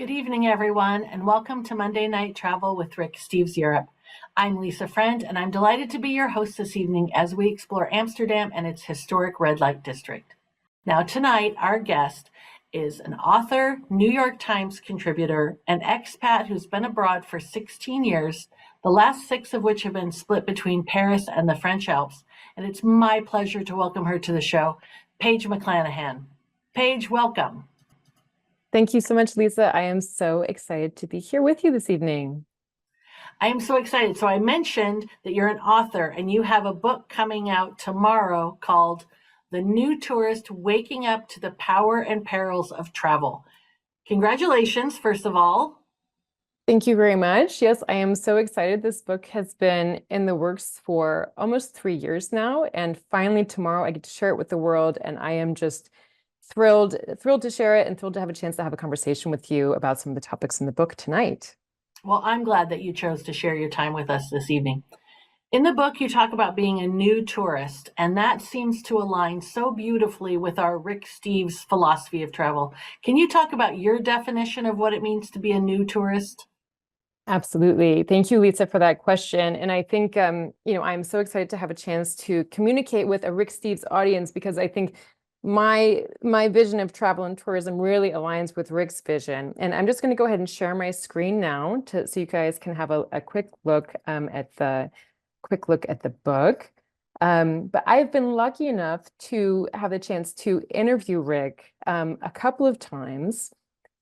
Good evening, everyone, and welcome to Monday Night Travel with Rick Steves Europe. I'm Lisa Friend, and I'm delighted to be your host this evening as we explore Amsterdam and its historic red light district. Now, tonight, our guest is an author, New York Times contributor, an expat who's been abroad for 16 years, the last 6 of which have been split between Paris and the French Alps. And it's my pleasure to welcome her to the show, Paige McClanahan. Paige, welcome. Thank you so much, Lisa. I am so excited to be here with you this evening. I am so excited. So I mentioned that you're an author and you have a book coming out tomorrow called The New Tourist: Waking Up to the Power and Perils of Travel. Congratulations, first of all. Thank you very much. Yes, I am so excited. This book has been in the works for almost 3 years now, and finally tomorrow I get to share it with the world, and I am just thrilled to share it and thrilled to have a chance to have a conversation with you about some of the topics in the book tonight. Well, I'm glad that you chose to share your time with us this evening. In the book, you talk about being a new tourist, and that seems to align so beautifully with our Rick Steves philosophy of travel. Can you talk about your definition of what it means to be a new tourist? Absolutely. Thank you, Lisa, for that question. And I think, I'm so excited to have a chance to communicate with a Rick Steves audience, because I think my vision of travel and tourism really aligns with Rick's vision. And I'm just going to go ahead and share my screen now so you guys can have a quick look at the book. But I've been lucky enough to have the chance to interview Rick a couple of times.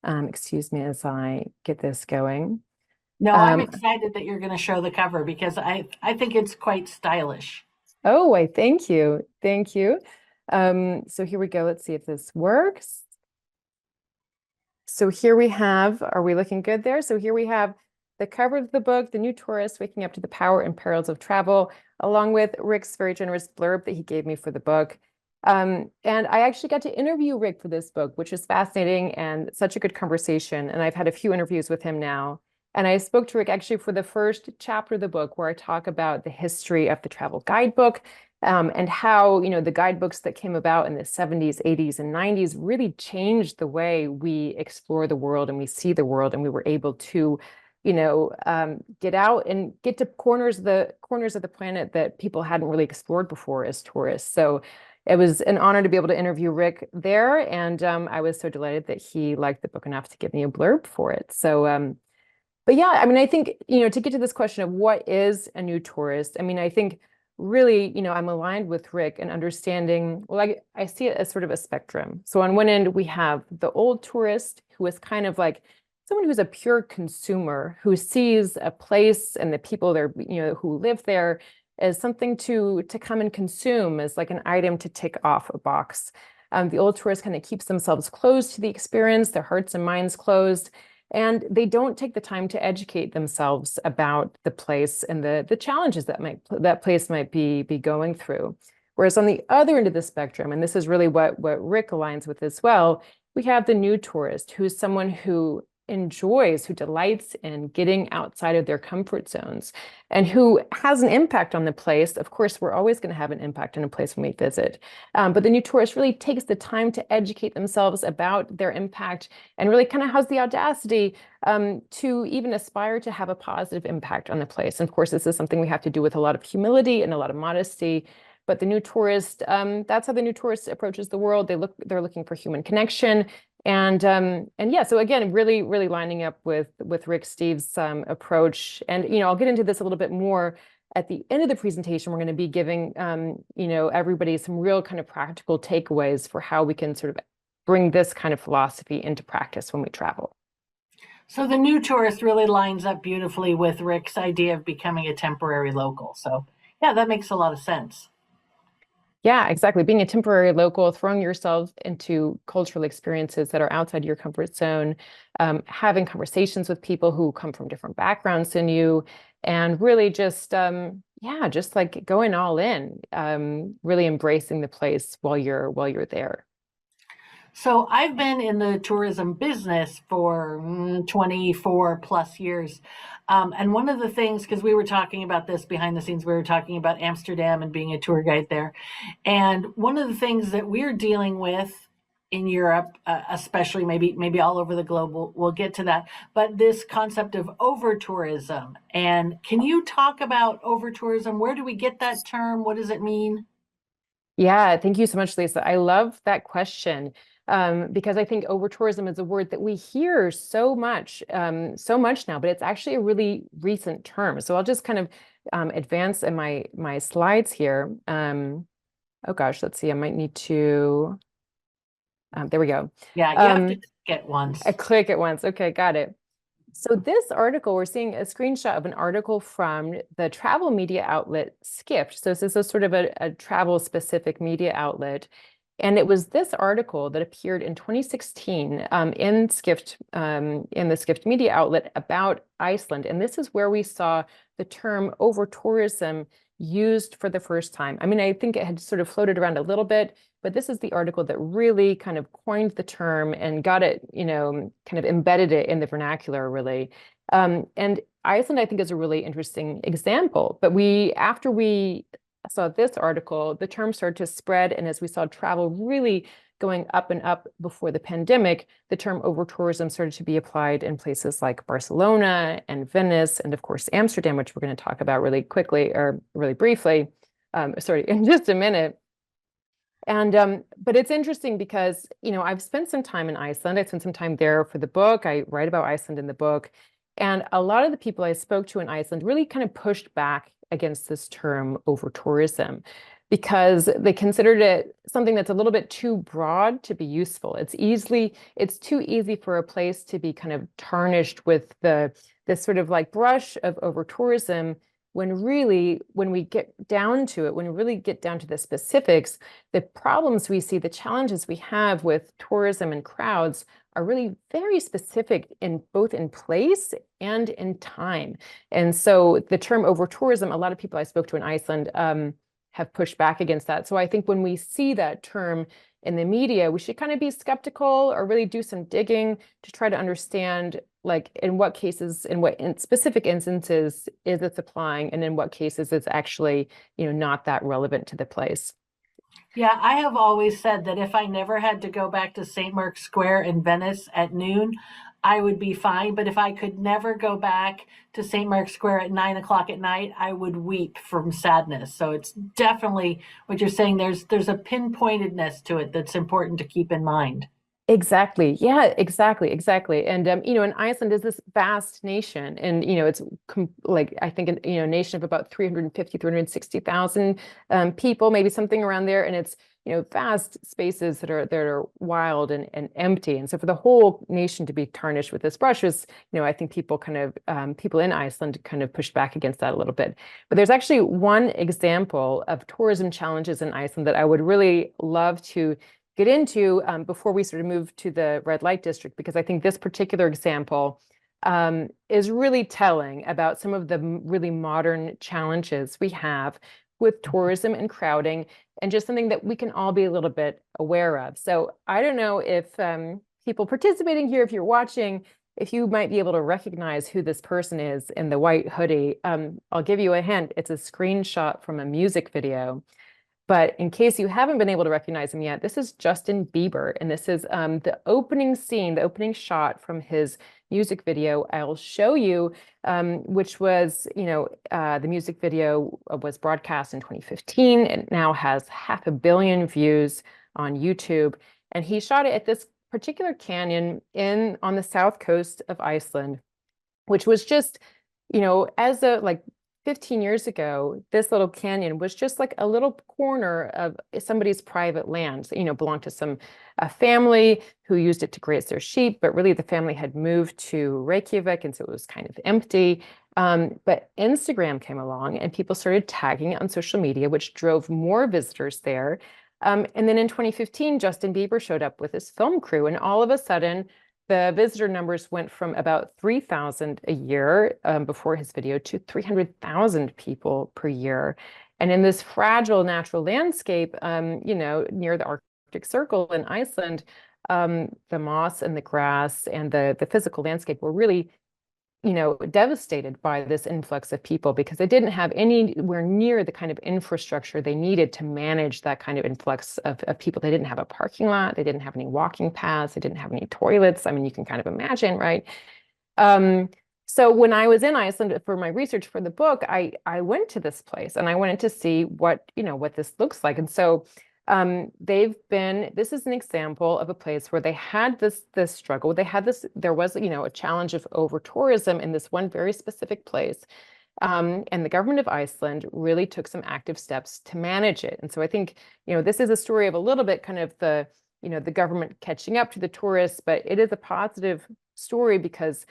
Excuse me as I get this going. No, I'm excited that you're going to show the cover because I think it's quite stylish. Oh, I thank you. Thank you. So here we go. Let's see if this works. So here we have, are we looking good there? So here we have the cover of the book, The New Tourist: Waking Up to the Power and Perils of Travel, along with Rick's very generous blurb that he gave me for the book. And I actually got to interview Rick for this book, which is fascinating and such a good conversation. And I've had a few interviews with him now. And I spoke to Rick actually for the first chapter of the book, where I talk about the history of the travel guidebook, and how, the guidebooks that came about in the 70s, 80s, and 90s really changed the way we explore the world and we see the world. And we were able to, get out and get to corners of the planet that people hadn't really explored before as tourists. So it was an honor to be able to interview Rick there. And I was so delighted that he liked the book enough to give me a blurb for it. So, but yeah, I think, to get to this question of what is a new tourist, I think really, I'm aligned with Rick in understanding, well, I see it as sort of a spectrum. So on one end, we have the old tourist, who is kind of like someone who's a pure consumer, who sees a place and the people there, who live there as something to come and consume, as like an item to tick off a box. The old tourist kind of keeps themselves closed to the experience, their hearts and minds closed, and they don't take the time to educate themselves about the place and the challenges that place might be going through. Whereas on the other end of the spectrum, and this is really what Rick aligns with as well, we have the new tourist, who's someone who delights in getting outside of their comfort zones, and who has an impact on the place. Of course, we're always going to have an impact on a place when we visit. But the new tourist really takes the time to educate themselves about their impact, and really kind of has the audacity to even aspire to have a positive impact on the place. And of course, this is something we have to do with a lot of humility and a lot of modesty. But the new tourist, that's how the new tourist approaches the world. They're looking for human connection. And yeah, so again, really, really lining up with Rick Steves' approach. And, I'll get into this a little bit more at the end of the presentation. We're going to be giving, everybody some real kind of practical takeaways for how we can sort of bring this kind of philosophy into practice when we travel. So the new tourist really lines up beautifully with Rick's idea of becoming a temporary local. So yeah, that makes a lot of sense. Yeah, exactly. Being a temporary local, throwing yourself into cultural experiences that are outside your comfort zone, having conversations with people who come from different backgrounds than you, and really just like going all in, really embracing the place while you're there. So I've been in the tourism business for 24 plus years. And one of the things, because we were talking about this behind the scenes, we were talking about Amsterdam and being a tour guide there. And one of the things that we're dealing with in Europe, especially maybe all over the globe. We'll get to that. But this concept of overtourism, and can you talk about overtourism? Where do we get that term? What does it mean? Yeah, thank you so much, Lisa. I love that question because I think overtourism is a word that we hear so much now, but it's actually a really recent term. So I'll just kind of advance in my slides here. Oh gosh, let's see. I might need to. There we go. Yeah, you have to get I once. click at once. Okay, got it. So this article, we're seeing a screenshot of an article from the travel media outlet Skift. So this is a sort of a travel specific media outlet. And it was this article that appeared in 2016 in Skift, in the Skift media outlet about Iceland. And this is where we saw the term over-tourism used for the first time. I mean, I think it had sort of floated around a little bit, but this is the article that really kind of coined the term and got it, kind of embedded it in the vernacular, really. And Iceland, I think, is a really interesting example. But after we saw this article, the term started to spread. And as we saw travel really going up and up before the pandemic, the term over-tourism started to be applied in places like Barcelona and Venice, and of course, Amsterdam, which we're going to talk about really quickly or really briefly, in just a minute. And but it's interesting because, I've spent some time in Iceland. I spent some time there for the book. I write about Iceland in the book. And a lot of the people I spoke to in Iceland really kind of pushed back against this term over tourism because they considered it something that's a little bit too broad to be useful. It's too easy for a place to be kind of tarnished with this sort of like brush of over tourism when really, when we get down to it, when we really get down to the specifics, the problems we see, the challenges we have with tourism and crowds are really very specific in both in place and in time. And so the term over tourism, a lot of people I spoke to in Iceland have pushed back against that. So I think when we see that term in the media, we should kind of be skeptical or really do some digging to try to understand, like, in what cases, in specific instances is this applying, and in what cases it's actually, not that relevant to the place. Yeah, I have always said that if I never had to go back to St. Mark's Square in Venice at noon, I would be fine. But if I could never go back to St. Mark's Square at 9 o'clock at night, I would weep from sadness. So it's definitely what you're saying. There's a pinpointedness to it that's important to keep in mind. Exactly. Yeah, exactly. And and Iceland is this vast nation, and it's like I think a nation of about 350, 360,000 people, maybe something around there, and it's vast spaces that are wild and empty. And so for the whole nation to be tarnished with this brush is, I think people kind of people in Iceland kind of pushed back against that a little bit. But there's actually one example of tourism challenges in Iceland that I would really love to get into before we sort of move to the red light district, because I think this particular example is really telling about some of the really modern challenges we have with tourism and crowding, and just something that we can all be a little bit aware of. So I don't know if people participating here, if you're watching, if you might be able to recognize who this person is in the white hoodie. I'll give you a hint. It's a screenshot from a music video. But in case you haven't been able to recognize him yet, this is Justin Bieber. And this is the opening scene, the opening shot from his music video. I'll show you, which was, the music video was broadcast in 2015. It now has 500 million views on YouTube. And he shot it at this particular canyon on the south coast of Iceland, which was just, as a like 15 years ago, this little canyon was just like a little corner of somebody's private land, belonged to some family who used it to graze their sheep, but really the family had moved to Reykjavik, and so it was kind of empty. But Instagram came along and people started tagging it on social media, which drove more visitors there. And then in 2015, Justin Bieber showed up with his film crew, and all of a sudden, the visitor numbers went from about 3,000 a year before his video to 300,000 people per year. And in this fragile natural landscape, near the Arctic Circle in Iceland, the moss and the grass and the physical landscape were really devastated by this influx of people because they didn't have anywhere near the kind of infrastructure they needed to manage that kind of influx of people. They didn't have a parking lot. They didn't have any walking paths. They didn't have any toilets. I mean, you can kind of imagine, right? So when I was in Iceland for my research for the book, I went to this place and I wanted to see what this looks like. And so this is an example of a place where they had this struggle. There was, a challenge of over tourism in this one very specific place. And the government of Iceland really took some active steps to manage it. And so I think, this is a story of a little bit kind of the government catching up to the tourists, but it is a positive story because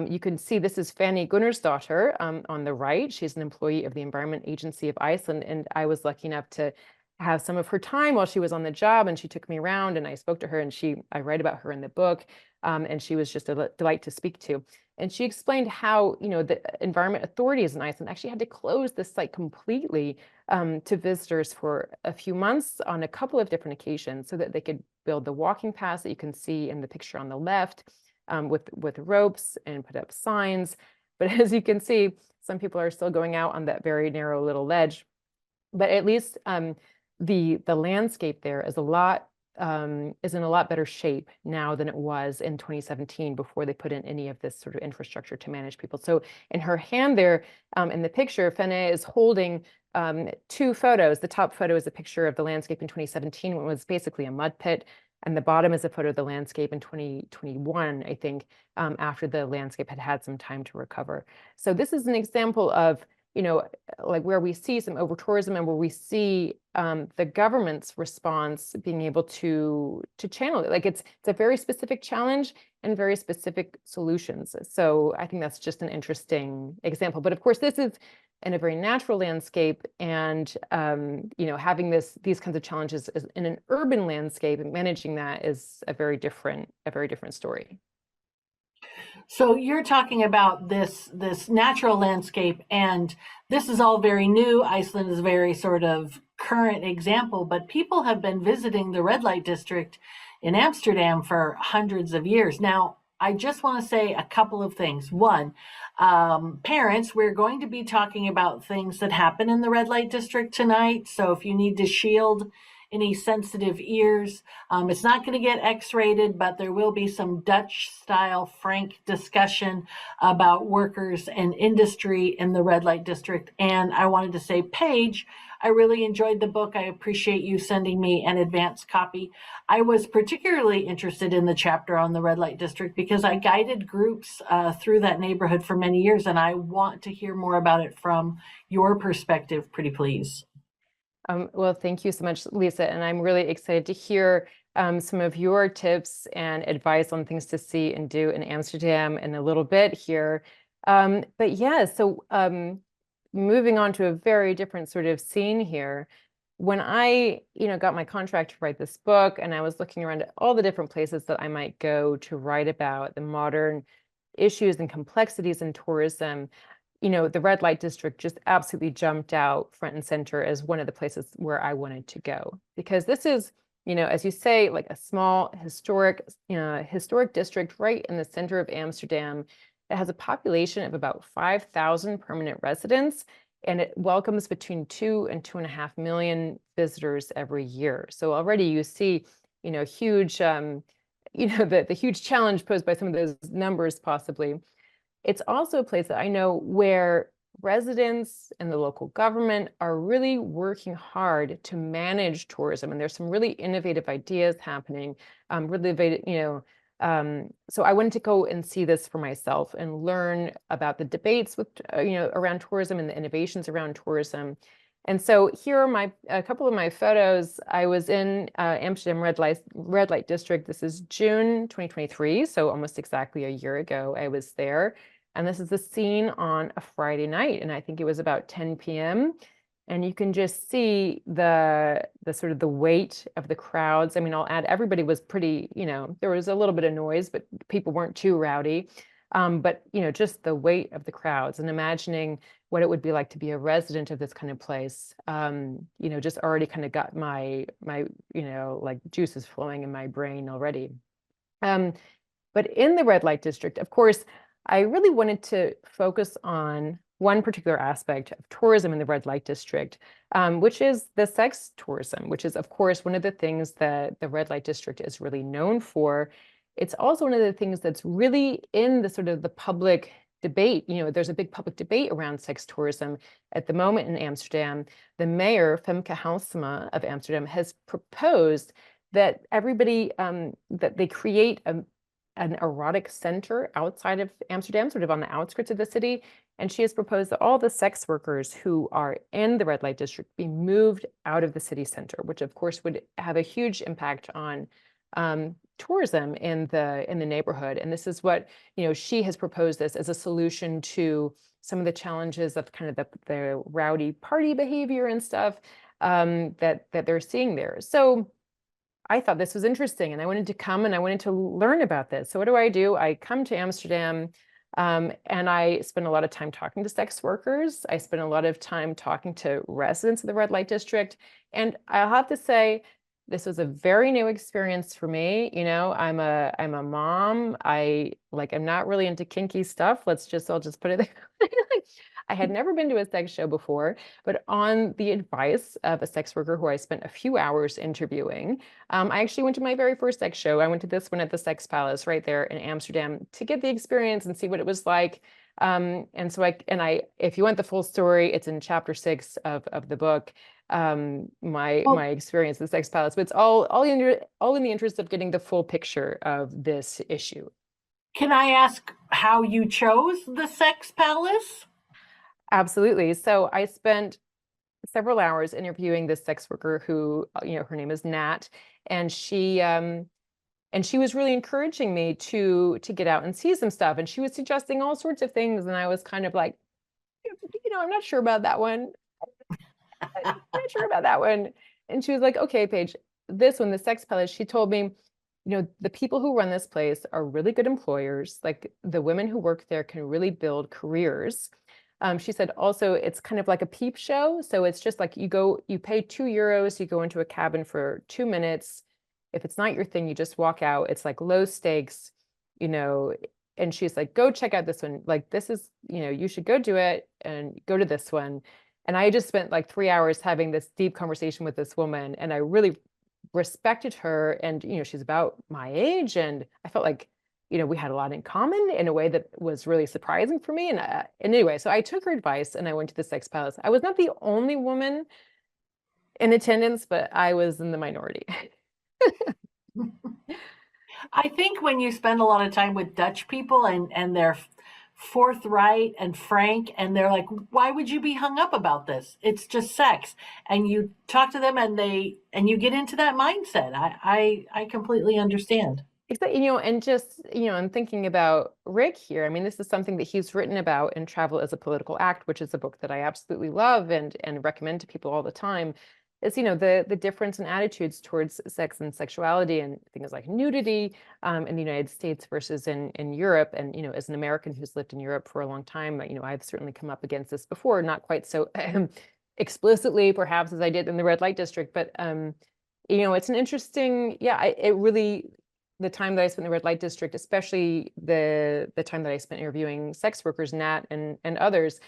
you can see this is Fanny Gunnarsdóttir on the right. She's an employee of the Environment Agency of Iceland, and I was lucky enough to have some of her time while she was on the job, and she took me around and I spoke to her, and I write about her in the book, and she was just a delight to speak to. And she explained how, the environment authorities in Iceland actually had to close this site completely to visitors for a few months on a couple of different occasions so that they could build the walking paths that you can see in the picture on the left with ropes and put up signs. But as you can see, some people are still going out on that very narrow little ledge. But at least the landscape there is in a lot better shape now than it was in 2017 before they put in any of this sort of infrastructure to manage people. So in her hand there, in the picture, Fene is holding two photos. The top photo is a picture of the landscape in 2017 when it was basically a mud pit. And the bottom is a photo of the landscape in 2021, I think, after the landscape had some time to recover. So this is an example of like where we see some over tourism and where we see the government's response being able to channel it. Like it's a very specific challenge and very specific solutions. So I think that's just an interesting example. But of course, this is in a very natural landscape, and having these kinds of challenges in an urban landscape and managing that is a very different story. So you're talking about this natural landscape, and this is all very new. Iceland is a very sort of current example, but people have been visiting the red light district in Amsterdam for hundreds of years. Now, I just want to say a couple of things. One, parents, we're going to be talking about things that happen in the red light district tonight. So if you need to shield any sensitive ears, it's not going to get X-rated, but there will be some Dutch-style frank discussion about workers and industry in the red light district. And I wanted to say, Paige, I really enjoyed the book. I appreciate you sending me an advance copy. I was particularly interested in the chapter on the red light district because I guided groups through that neighborhood for many years, and I want to hear more about it from your perspective, pretty please. Well, thank you so much, Lisa. And I'm really excited to hear some of your tips and advice on things to see and do in Amsterdam in a little bit here. But yeah, so moving on to a very different sort of scene here. When I, got my contract to write this book, and I was looking around at all the different places that I might go to write about the modern issues and complexities in tourism, the red light district just absolutely jumped out front and center as one of the places where I wanted to go, because this is, as you say, like a small historic district right in the center of Amsterdam that has a population of about 5,000 permanent residents, and it welcomes between 2 and 2.5 million visitors every year. So already you see, huge, the huge challenge posed by some of those numbers possibly. It's also a place that I know where residents and the local government are really working hard to manage tourism, and there's some really innovative ideas happening. So I wanted to go and see this for myself and learn about the debates with around tourism and the innovations around tourism. And so here are a couple of my photos. I was in Amsterdam red light district. This is June 2023, so almost exactly a year ago I was there. And this is the scene on a Friday night, and I think it was about 10 p.m. And you can just see the sort of the weight of the crowds. I mean, I'll add, everybody was pretty, there was a little bit of noise, but people weren't too rowdy. But just the weight of the crowds, and imagining what it would be like to be a resident of this kind of place, just already kind of got my like juices flowing in my brain already. But in the red light district, of course, I really wanted to focus on one particular aspect of tourism in the red light district, which is the sex tourism, which is, of course, one of the things that the red light district is really known for. It's also one of the things that's really in the sort of the public debate. There's a big public debate around sex tourism at the moment in Amsterdam. The mayor, Femke Halsema of Amsterdam, has proposed that that they create an erotic center outside of Amsterdam, sort of on the outskirts of the city. And she has proposed that all the sex workers who are in the red light district be moved out of the city center, which of course would have a huge impact on tourism in the neighborhood. And this is what, she has proposed this as a solution to some of the challenges of kind of the rowdy party behavior and stuff that they're seeing there. So I thought this was interesting and I wanted to come and I wanted to learn about this. So what do? I come to Amsterdam and I spend a lot of time talking to sex workers. I spend a lot of time talking to residents of the red light district. And I'll have to say, this was a very new experience for me. I'm a mom. I'm not really into kinky stuff. I'll just put it there. I had never been to a sex show before, but on the advice of a sex worker who I spent a few hours interviewing, I actually went to my very first sex show. I went to this one at the Sex Palace right there in Amsterdam to get the experience and see what it was like. If you want the full story, it's in chapter 6 of the book. My experience at the Sex Palace, but it's all in the interest of getting the full picture of this issue. Can I ask how you chose the Sex Palace? Absolutely. So I spent several hours interviewing this sex worker who, her name is Nat, and she was really encouraging me to get out and see some stuff. And she was suggesting all sorts of things, and I was kind of like, I'm not sure about that one. I'm not sure about that one. And she was like, okay, Paige, this one, the Sex Palace, she told me, the people who run this place are really good employers. Like the women who work there can really build careers. She said also it's kind of like a peep show. So it's just like you pay €2, you go into a cabin for 2 minutes. If it's not your thing, you just walk out. It's like low stakes, and she's like, go check out this one. Like this is, you should go do it and go to this one. And I just spent like 3 hours having this deep conversation with this woman, and I really respected her. And, she's about my age, and I felt like, we had a lot in common in a way that was really surprising for me. And anyway, so I took her advice and I went to the Sex Palace. I was not the only woman in attendance, but I was in the minority. I think when you spend a lot of time with Dutch people and they're forthright and frank, and they're like, why would you be hung up about this? It's just sex. And you talk to them and you get into that mindset. I completely understand. Exactly, and just, I'm thinking about Rick here. I mean, this is something that he's written about in Travel as a Political Act, which is a book that I absolutely love and recommend to people all the time. Is, the difference in attitudes towards sex and sexuality and things like nudity in the United States versus in Europe. And, as an American who's lived in Europe for a long time, I've certainly come up against this before, not quite so explicitly perhaps as I did in the red light district, but it's an interesting, it really, the time that I spent in the red light district, especially the time that I spent interviewing sex workers, Nat and others,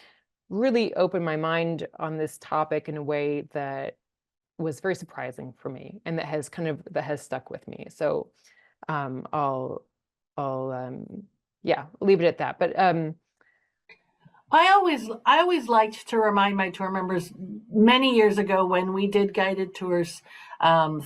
really opened my mind on this topic in a way that was very surprising for me, and that has stuck with me. So I'll leave it at that. But I always liked to remind my tour members many years ago when we did guided tours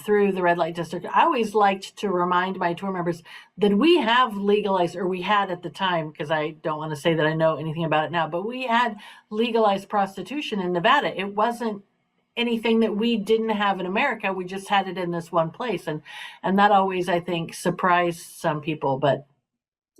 through the red light district. I always liked to remind my tour members that we have legalized, or we had at the time, because I don't want to say that I know anything about it now, but we had legalized prostitution in Nevada. It wasn't anything that we didn't have in America. We just had it in this one place. And that always, I think, surprised some people, but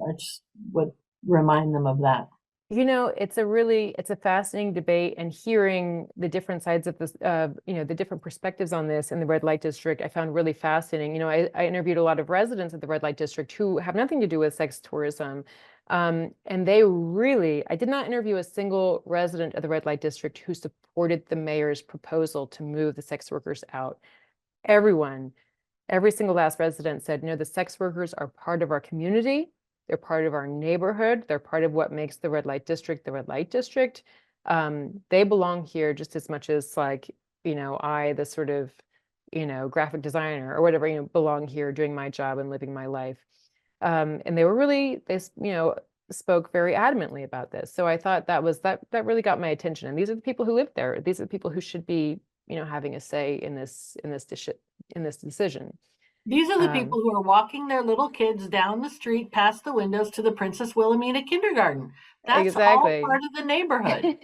I just would remind them of that. It's a fascinating debate, and hearing the different sides of this, the different perspectives on this in the red light district, I found really fascinating. I interviewed a lot of residents at the red light district who have nothing to do with sex tourism. And I did not interview a single resident of the red light district who supported the mayor's proposal to move the sex workers out. Every single last resident said, no, the sex workers are part of our community. They're part of our neighborhood. They're part of what makes the red light district the red light district. They belong here just as much as like, I, the sort of, graphic designer or whatever, belong here doing my job and living my life. And they were really, spoke very adamantly about this. So I thought that really got my attention. And these are the people who live there. These are the people who should be, having a say in this decision. These are the people who are walking their little kids down the street past the windows to the Princess Wilhelmina kindergarten. That's exactly. all part of the neighborhood.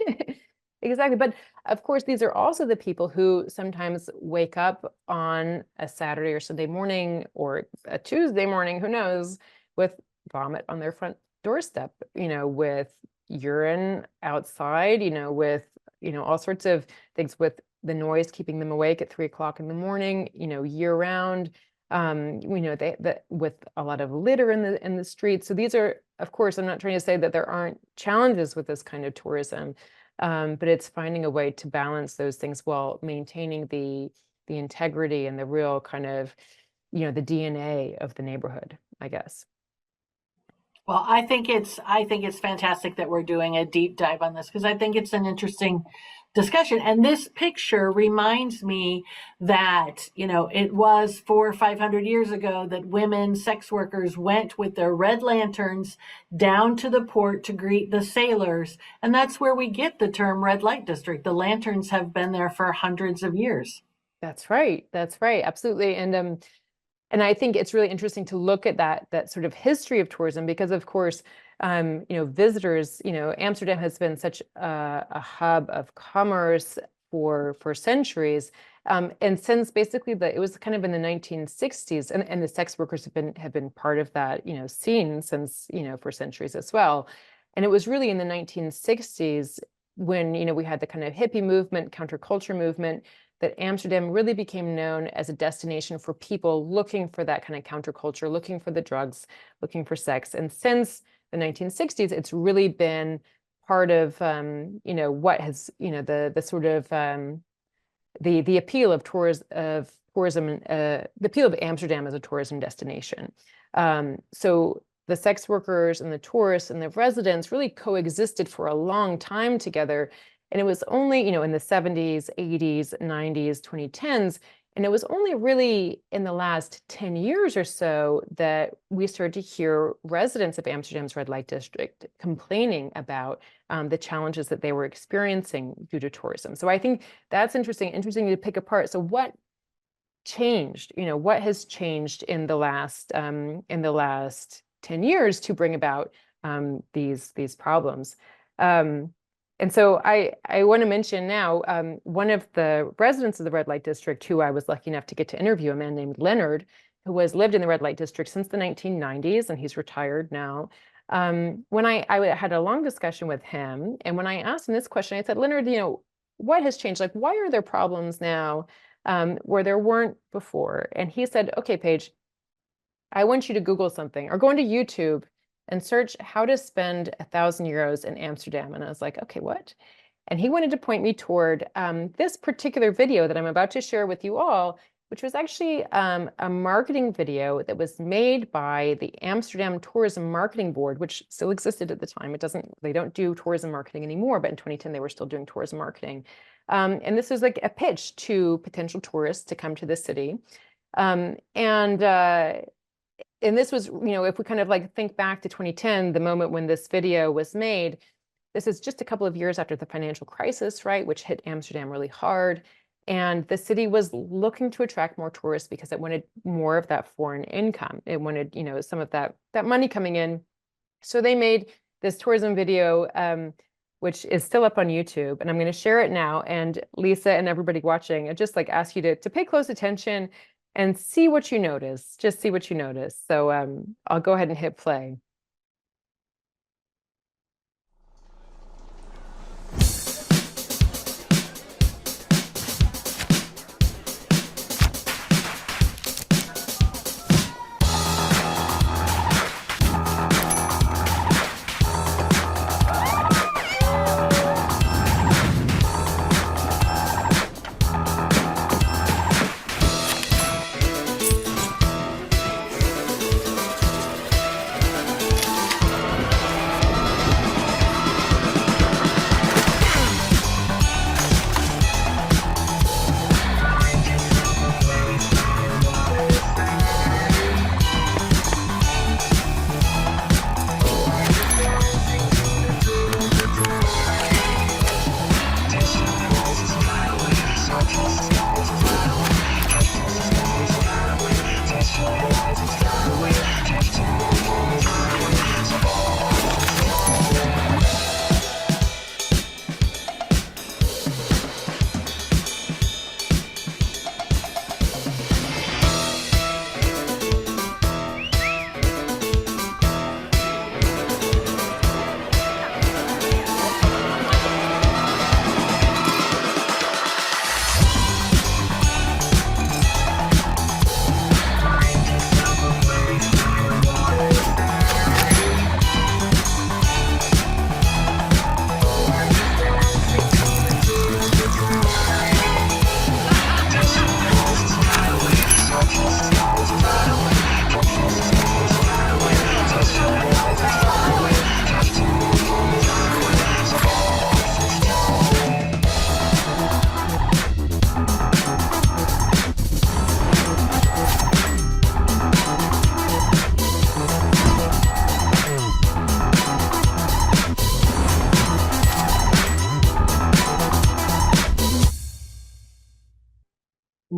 Exactly. But of course, these are also the people who sometimes wake up on a Saturday or Sunday morning or a Tuesday morning, who knows, with vomit on their front doorstep, with urine outside, with, all sorts of things, with the noise keeping them awake at 3 o'clock in the morning, year round. With a lot of litter in the streets. So these are, of course, I'm not trying to say that there aren't challenges with this kind of tourism, but it's finding a way to balance those things while maintaining the integrity and the real kind of, the DNA of the neighborhood, I guess. Well, I think it's fantastic that we're doing a deep dive on this, because I think it's an interesting discussion. And this picture reminds me that, it was 400 or 500 years ago that women sex workers went with their red lanterns down to the port to greet the sailors. And that's where we get the term red light district. The lanterns have been there for hundreds of years. That's right. That's right. Absolutely. And I think it's really interesting to look at that sort of history of tourism, because of course, visitors, Amsterdam has been such a hub of commerce for centuries. And since basically it was kind of in the 1960s, and the sex workers have been part of that, scene since, for centuries as well. And it was really in the 1960s when, we had the kind of hippie movement, counterculture movement, that Amsterdam really became known as a destination for people looking for that kind of counterculture, looking for the drugs, looking for sex. And since the 1960s, it's really been part of, what has, the sort of the appeal of tourism, the appeal of Amsterdam as a tourism destination. So the sex workers and the tourists and the residents really coexisted for a long time together. And it was only, in the 70s, 80s, 90s, 2010s, and it was only really in the last 10 years or so that we started to hear residents of Amsterdam's red light district complaining about the challenges that they were experiencing due to tourism. So I think that's interesting to pick apart. So what changed? What has changed in the last 10 years to bring about these problems? And so I want to mention now, one of the residents of the red light district who I was lucky enough to get to interview, a man named Leonard, who has lived in the red light district since the 1990s, and he's retired now. When I had a long discussion with him, and when I asked him this question, I said, Leonard, what has changed? Like, why are there problems now where there weren't before? And he said, okay, Paige, I want you to Google something or go into YouTube and search how to spend 1,000 euros in Amsterdam. And I was like, okay, what? And he wanted to point me toward this particular video that I'm about to share with you all, which was actually a marketing video that was made by the Amsterdam Tourism Marketing Board, which still existed at the time. They don't do tourism marketing anymore, but in 2010, they were still doing tourism marketing. And this was like a pitch to potential tourists to come to the city. And this was, if we kind of like think back to 2010, the moment when this video was made, this is just a couple of years after the financial crisis, right, which hit Amsterdam really hard. And the city was looking to attract more tourists because it wanted more of that foreign income. It wanted, some of that money coming in. So they made this tourism video, which is still up on YouTube. And I'm going to share it now. And Lisa and everybody watching, I just like ask you to pay close attention and see what you notice. Just see what you notice. So I'll go ahead and hit play.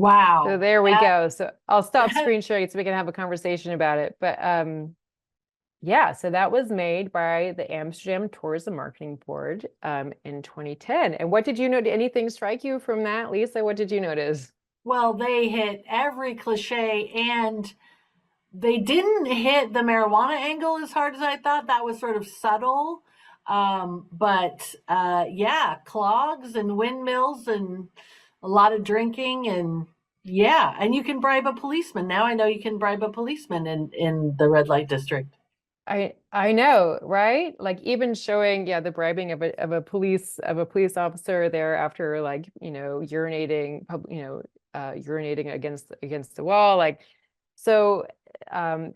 Wow. So there we go. So I'll stop screen sharing so we can have a conversation about it. But yeah, so that was made by the Amsterdam Tourism Marketing Board in 2010. And what did you notice? Anything strike you from that, Lisa? What did you notice? Well, they hit every cliche, and they didn't hit the marijuana angle as hard as I thought. That was sort of subtle. But yeah, clogs and windmills and a lot of drinking, and yeah, and you can bribe a policeman. Now I know you can bribe a policeman in the red light district. I know, right? Like even showing, yeah, the bribing of a police officer there after like, urinating, urinating against the wall. Like, so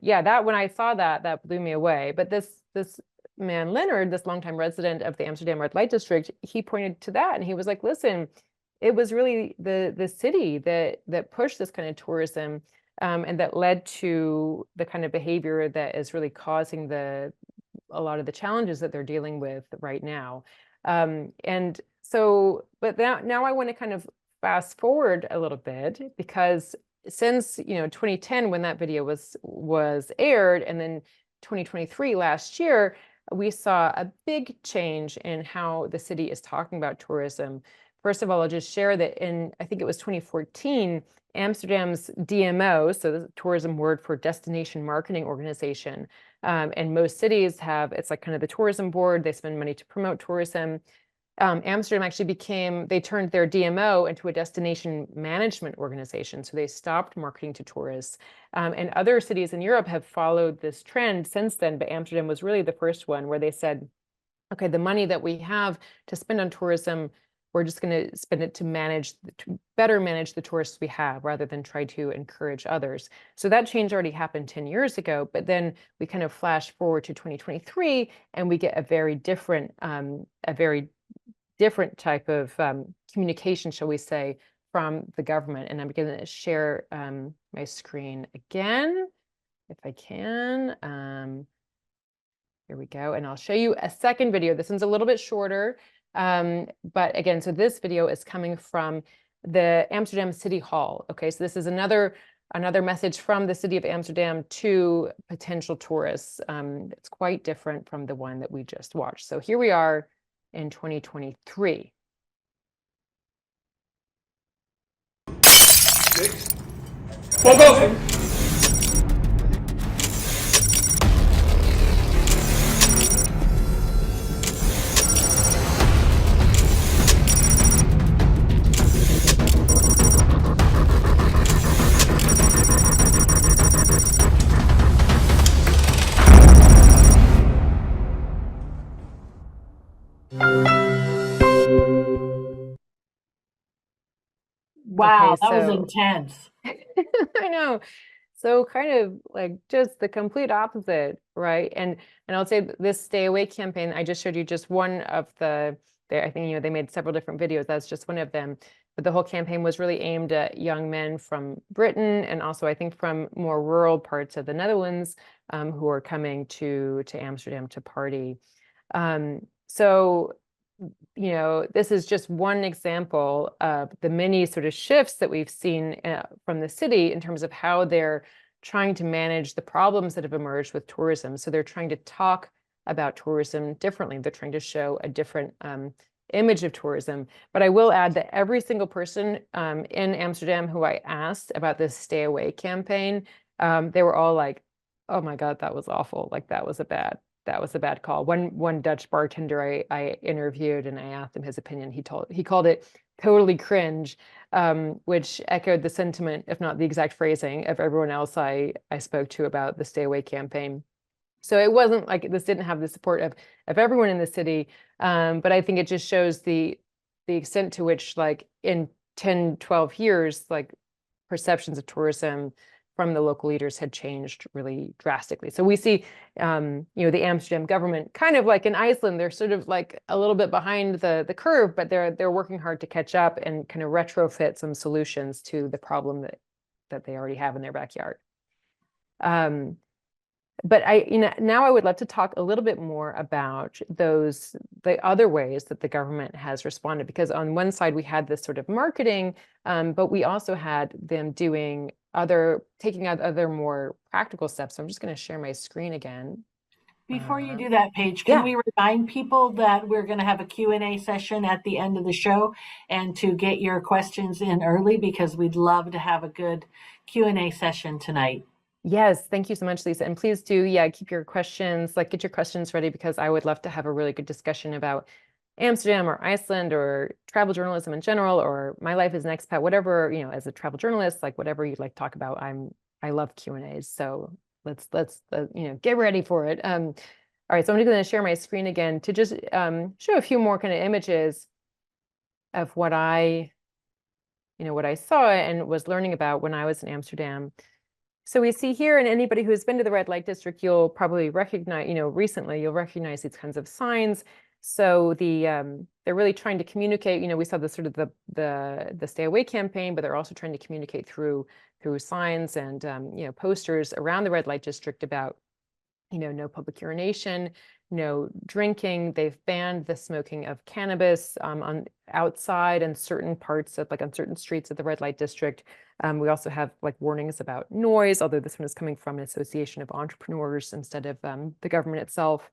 yeah, that when I saw that, that blew me away. But this man, Leonard, this longtime resident of the Amsterdam Red Light District, he pointed to that and he was like, listen, it was really the city that pushed this kind of tourism, and that led to the kind of behavior that is really causing a lot of the challenges that they're dealing with right now. And so, but now I want to kind of fast forward a little bit, because since 2010, when that video was aired, and then 2023 last year, we saw a big change in how the city is talking about tourism. First of all, I'll just share that I think it was 2014, Amsterdam's DMO, so the tourism word for destination marketing organization, and most cities have, it's like kind of the tourism board, they spend money to promote tourism. Amsterdam actually they turned their DMO into a destination management organization. So they stopped marketing to tourists. And other cities in Europe have followed this trend since then, but Amsterdam was really the first one where they said, okay, the money that we have to spend on tourism, we're just going to spend it to better manage the tourists we have, rather than try to encourage others. So that change already happened 10 years ago, but then we kind of flash forward to 2023 and we get a very different type of communication, shall we say, from the government. And I'm going to share my screen again, if I can. Here we go. And I'll show you a second video. This one's a little bit shorter. But again, so this video is coming from the Amsterdam City Hall. Okay, so this is another message from the city of Amsterdam to potential tourists. It's quite different from the one that we just watched. So here we are in 2023. Go, go. Wow, Okay, that was so intense. I know. So kind of like just the complete opposite, right? And I'll say this Stay Away campaign, I just showed you just one of I think, they made several different videos. That's just one of them. But the whole campaign was really aimed at young men from Britain, and also I think from more rural parts of the Netherlands, who are coming to Amsterdam to party. So this is just one example of the many sort of shifts that we've seen from the city in terms of how they're trying to manage the problems that have emerged with tourism. So they're trying to talk about tourism differently. They're trying to show a different image of tourism. But I will add that every single person in Amsterdam who I asked about this Stay Away campaign, they were all like, oh my God, that was awful. Like that was a bad call. One Dutch bartender I interviewed and I asked him his opinion. He called it totally cringe, which echoed the sentiment, if not the exact phrasing, of everyone else I spoke to about the Stay Away campaign. So it wasn't like this didn't have the support of everyone in the city, but I think it just shows the extent to which, like in 10, 12 years, like perceptions of tourism from the local leaders had changed really drastically. So we see, the Amsterdam government, kind of like in Iceland, they're sort of like a little bit behind the curve, but they're working hard to catch up and kind of retrofit some solutions to the problem that they already have in their backyard. But now I would love to talk a little bit more about the other ways that the government has responded, because on one side we had this sort of marketing, but we also had them taking out other more practical steps. So I'm just going to share my screen again. Before you do that, Paige, yeah. can we remind people that we're going to have a Q&A session at the end of the show, and to get your questions in early, because we'd love to have a good Q&A session tonight. Yes, thank you so much, Lisa. And please do, keep your questions, get your questions ready, because I would love to have a really good discussion about Amsterdam or Iceland or travel journalism in general, or my life as an expat, whatever, as a travel journalist, whatever you'd like to talk about. I love Q&As. So let's get ready for it. All right, so I'm going to share my screen again to just show a few more kind of images of what I saw and was learning about when I was in Amsterdam. So we see here, and anybody who's been to the red light district, you'll probably recognize, recently you'll recognize these kinds of signs. So they're really trying to communicate. We saw the sort of the stay away campaign, but they're also trying to communicate through signs and posters around the red light district about no public urination, no drinking. They've banned the smoking of cannabis on outside and certain parts of on certain streets of the red light district. We also have warnings about noise, although this one is coming from an association of entrepreneurs instead of the government itself.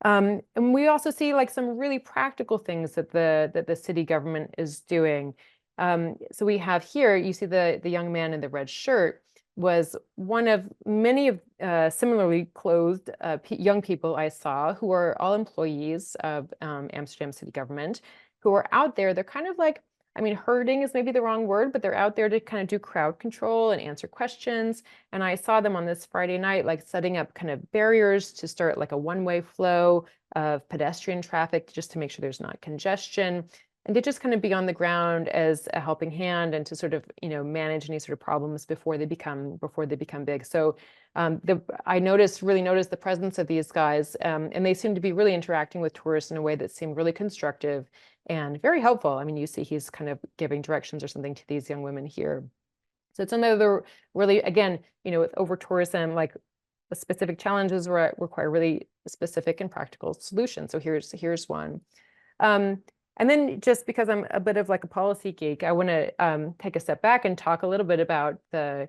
And we also see some really practical things that the city government is doing. So we have here, you see the young man in the red shirt was one of many of similarly clothed young people I saw, who are all employees of Amsterdam city government, who are out there. They're kind of herding is maybe the wrong word, but they're out there to kind of do crowd control and answer questions. And I saw them on this Friday night, setting up kind of barriers to start a one-way flow of pedestrian traffic, just to make sure there's not congestion, and to just kind of be on the ground as a helping hand, and to sort of manage any sort of problems before they become big. So I really noticed the presence of these guys, and they seem to be really interacting with tourists in a way that seemed really constructive and very helpful. You see he's kind of giving directions or something to these young women here. So it's another really, again, with over-tourism, the specific challenges require really specific and practical solutions. So here's one. And then, just because I'm a bit of a policy geek, I want to take a step back and talk a little bit about the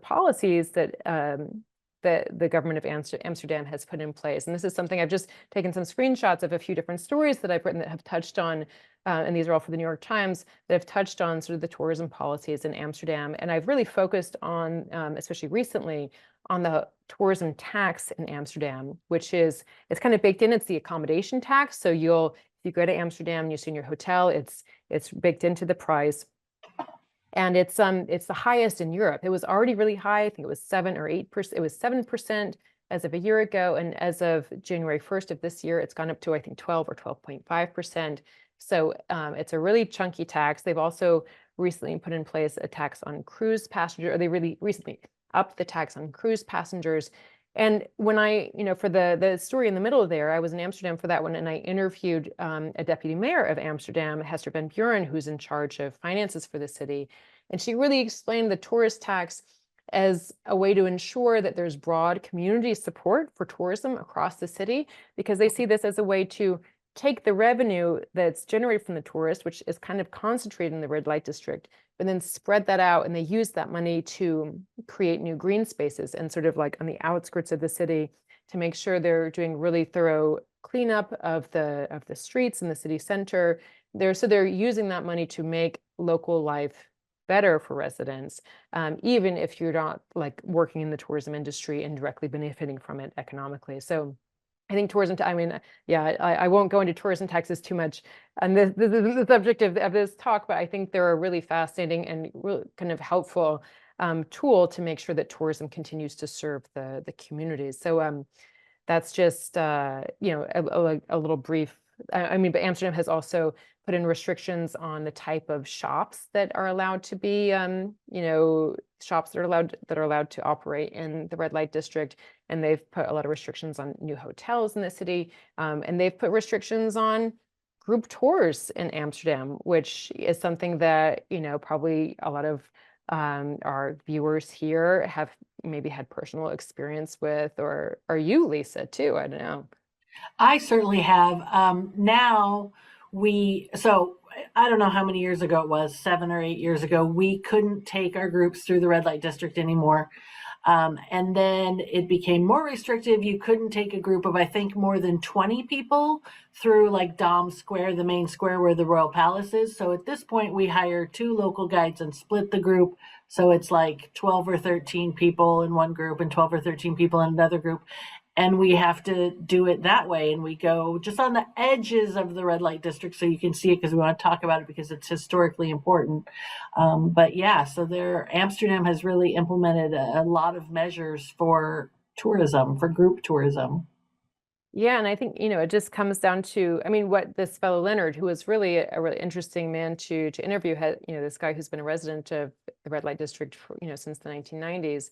policies that the government of Amsterdam has put in place. And this is something I've just taken some screenshots of a few different stories that I've written that have touched on, and these are all for the New York Times, that have touched on sort of the tourism policies in Amsterdam. And I've really focused on, especially recently, on the tourism tax in Amsterdam, which it's kind of baked in. It's the accommodation tax. So if you go to Amsterdam and you stay in your hotel, it's baked into the price. And it's the highest in Europe. It was already really high. I think it was 7 or 8%. It was 7% as of a year ago, and as of January 1st of this year, it's gone up to, I think, 12 or 12.5%. So it's a really chunky tax. They've also recently put in place a tax on cruise passengers, or they really recently upped the tax on cruise passengers. And when for the story in the middle there, I was in Amsterdam for that one, and I interviewed a deputy mayor of Amsterdam, Hester Van Buren, who's in charge of finances for the city. And she really explained the tourist tax as a way to ensure that there's broad community support for tourism across the city, because they see this as a way to take the revenue that's generated from the tourists, which is kind of concentrated in the red light district, but then spread that out, and they use that money to create new green spaces and sort of on the outskirts of the city, to make sure they're doing really thorough cleanup of the streets in the city center. They're using that money to make local life better for residents, even if you're not working in the tourism industry and directly benefiting from it economically. So I think tourism, I won't go into tourism taxes too much on the subject of this talk, but I think they're a really fascinating and really kind of helpful tool to make sure that tourism continues to serve the communities. So that's just a little brief. But Amsterdam has also put in restrictions on the type of shops that are allowed to be, shops that are allowed to operate in the red light district. And they've put a lot of restrictions on new hotels in the city. And they've put restrictions on group tours in Amsterdam, which is something that, probably a lot of our viewers here have maybe had personal experience with, or are you, Lisa, too? I don't know. I certainly have. So I don't know how many years ago it was, 7 or 8 years ago, we couldn't take our groups through the red light district anymore. And then it became more restrictive. You couldn't take a group of, I think, more than 20 people through like Dom Square, the main square where the Royal Palace is. So at this point, we hire 2 local guides and split the group. So it's like 12 or 13 people in one group and 12 or 13 people in another group. And we have to do it that way. And we go just on the edges of the red light district so you can see it, because we want to talk about it because it's historically important. But yeah, so Amsterdam has really implemented a lot of measures for tourism, for group tourism. Yeah, and I think, it just comes down to, I mean, what this fellow Leonard, who was really a really interesting man to interview, had, this guy who's been a resident of the red light district for, since the 1990s.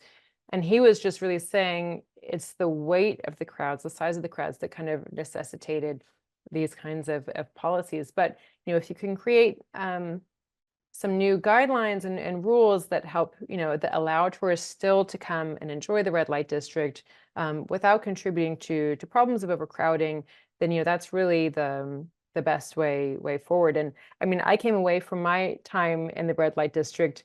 And he was just really saying it's the weight of the crowds, the size of the crowds that kind of necessitated these kinds of policies. But, if you can create some new guidelines and rules that help, that allow tourists still to come and enjoy the red light district without contributing to problems of overcrowding, then, that's really the best way forward. And I mean, I came away from my time in the red light district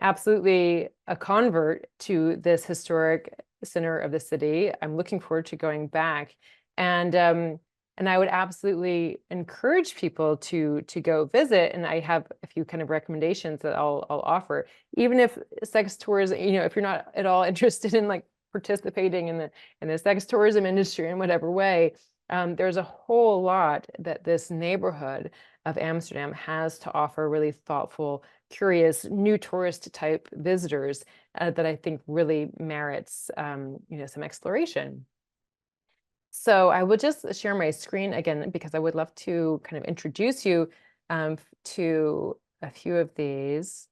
absolutely a convert to this historic center of the city. I'm looking forward to going back, and I would absolutely encourage people to go visit. And I have a few kind of recommendations that I'll offer, even if sex tours, if you're not at all interested in like participating in the sex tourism industry in whatever way. There's a whole lot that this neighborhood of Amsterdam has to offer really thoughtful, curious, new tourist type visitors that I think really merits, some exploration. So I will just share my screen again, because I would love to kind of introduce you to a few of these.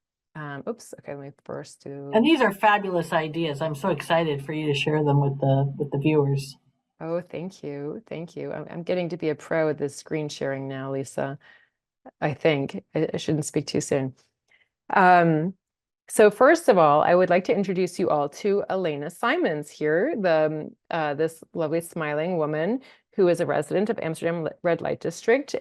Oops, okay, let me first do. And these are fabulous ideas. I'm so excited for you to share them with the viewers. Oh, thank you. Thank you. I'm getting to be a pro at this screen sharing now, Lisa. I think I shouldn't speak too soon. So first of all, I would like to introduce you all to Elena Simons here, this lovely smiling woman who is a resident of Amsterdam Red Light District.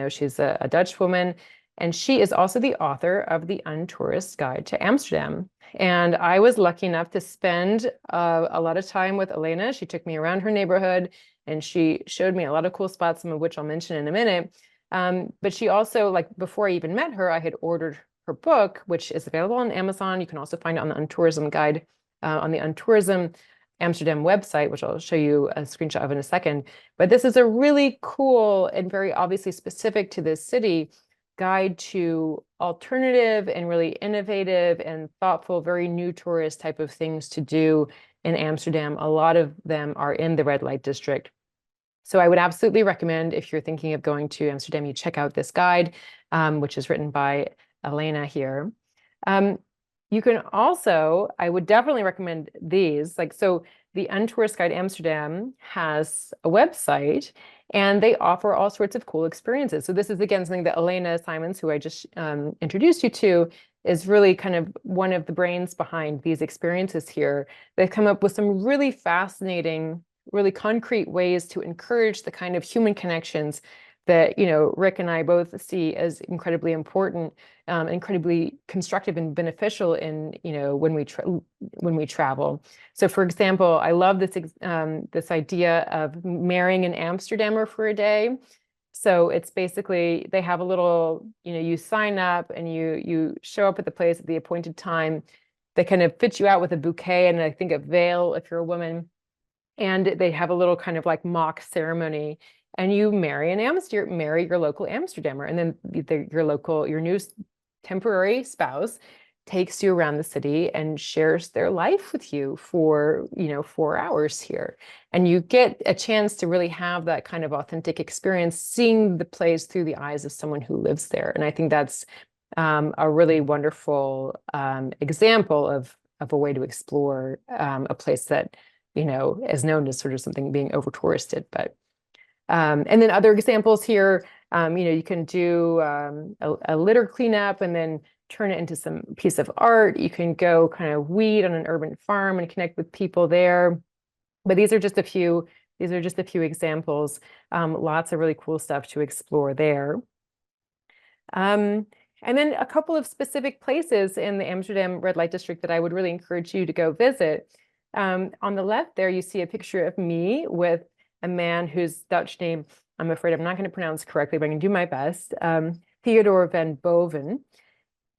She's a Dutch woman, and she is also the author of the Untourist Guide to Amsterdam. And I was lucky enough to spend a lot of time with Elena. She took me around her neighborhood, and she showed me a lot of cool spots, some of which I'll mention in a minute. But she also, like, before I even met her, I had ordered her book, which is available on Amazon. You can also find it on the Untourism guide, on the Untourism Amsterdam website, which I'll show you a screenshot of in a second. But this is a really cool and very obviously specific to this city guide to alternative and really innovative and thoughtful, very new tourist type of things to do in Amsterdam. A lot of them are in the red light district. So I would absolutely recommend, if you're thinking of going to Amsterdam, you check out this guide, which is written by Elena here. You can also, I would definitely recommend these. So the Untourist Guide Amsterdam has a website, and they offer all sorts of cool experiences. So this is, again, something that Elena Simons, who I just introduced you to, is really kind of one of the brains behind these experiences here. They've come up with some really fascinating, really concrete ways to encourage the kind of human connections that, Rick and I both see as incredibly important, incredibly constructive and beneficial in, when we travel. So, for example, I love this idea of marrying an Amsterdammer for a day. So it's basically, they have a little, you sign up and you show up at the place at the appointed time. They kind of fit you out with a bouquet and I think a veil if you're a woman. And they have a little kind of like mock ceremony, and you marry your local Amsterdammer, and then your new temporary spouse takes you around the city and shares their life with you for 4 hours here, and you get a chance to really have that kind of authentic experience, seeing the place through the eyes of someone who lives there. And I think that's a really wonderful example of a way to explore a place that is known as sort of something being over touristed. But and then other examples here, you can do a litter cleanup and then turn it into some piece of art. You can go kind of weed on an urban farm and connect with people there. But these are just a few examples. Lots of really cool stuff to explore there. And then a couple of specific places in the Amsterdam red light district that I would really encourage you to go visit. On the left there, you see a picture of me with a man whose Dutch name, I'm afraid I'm not going to pronounce correctly, but I'm going to do my best. Theodore van Boven.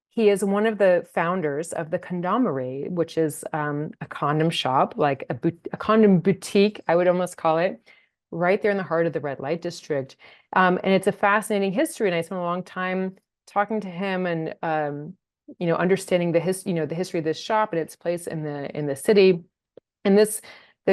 He is one of the founders of the Condomery, which is a condom shop, like a condom boutique, I would almost call it, right there in the heart of the red light district. And it's a fascinating history, and I spent a long time talking to him and understanding the history of this shop and its place in the city. And this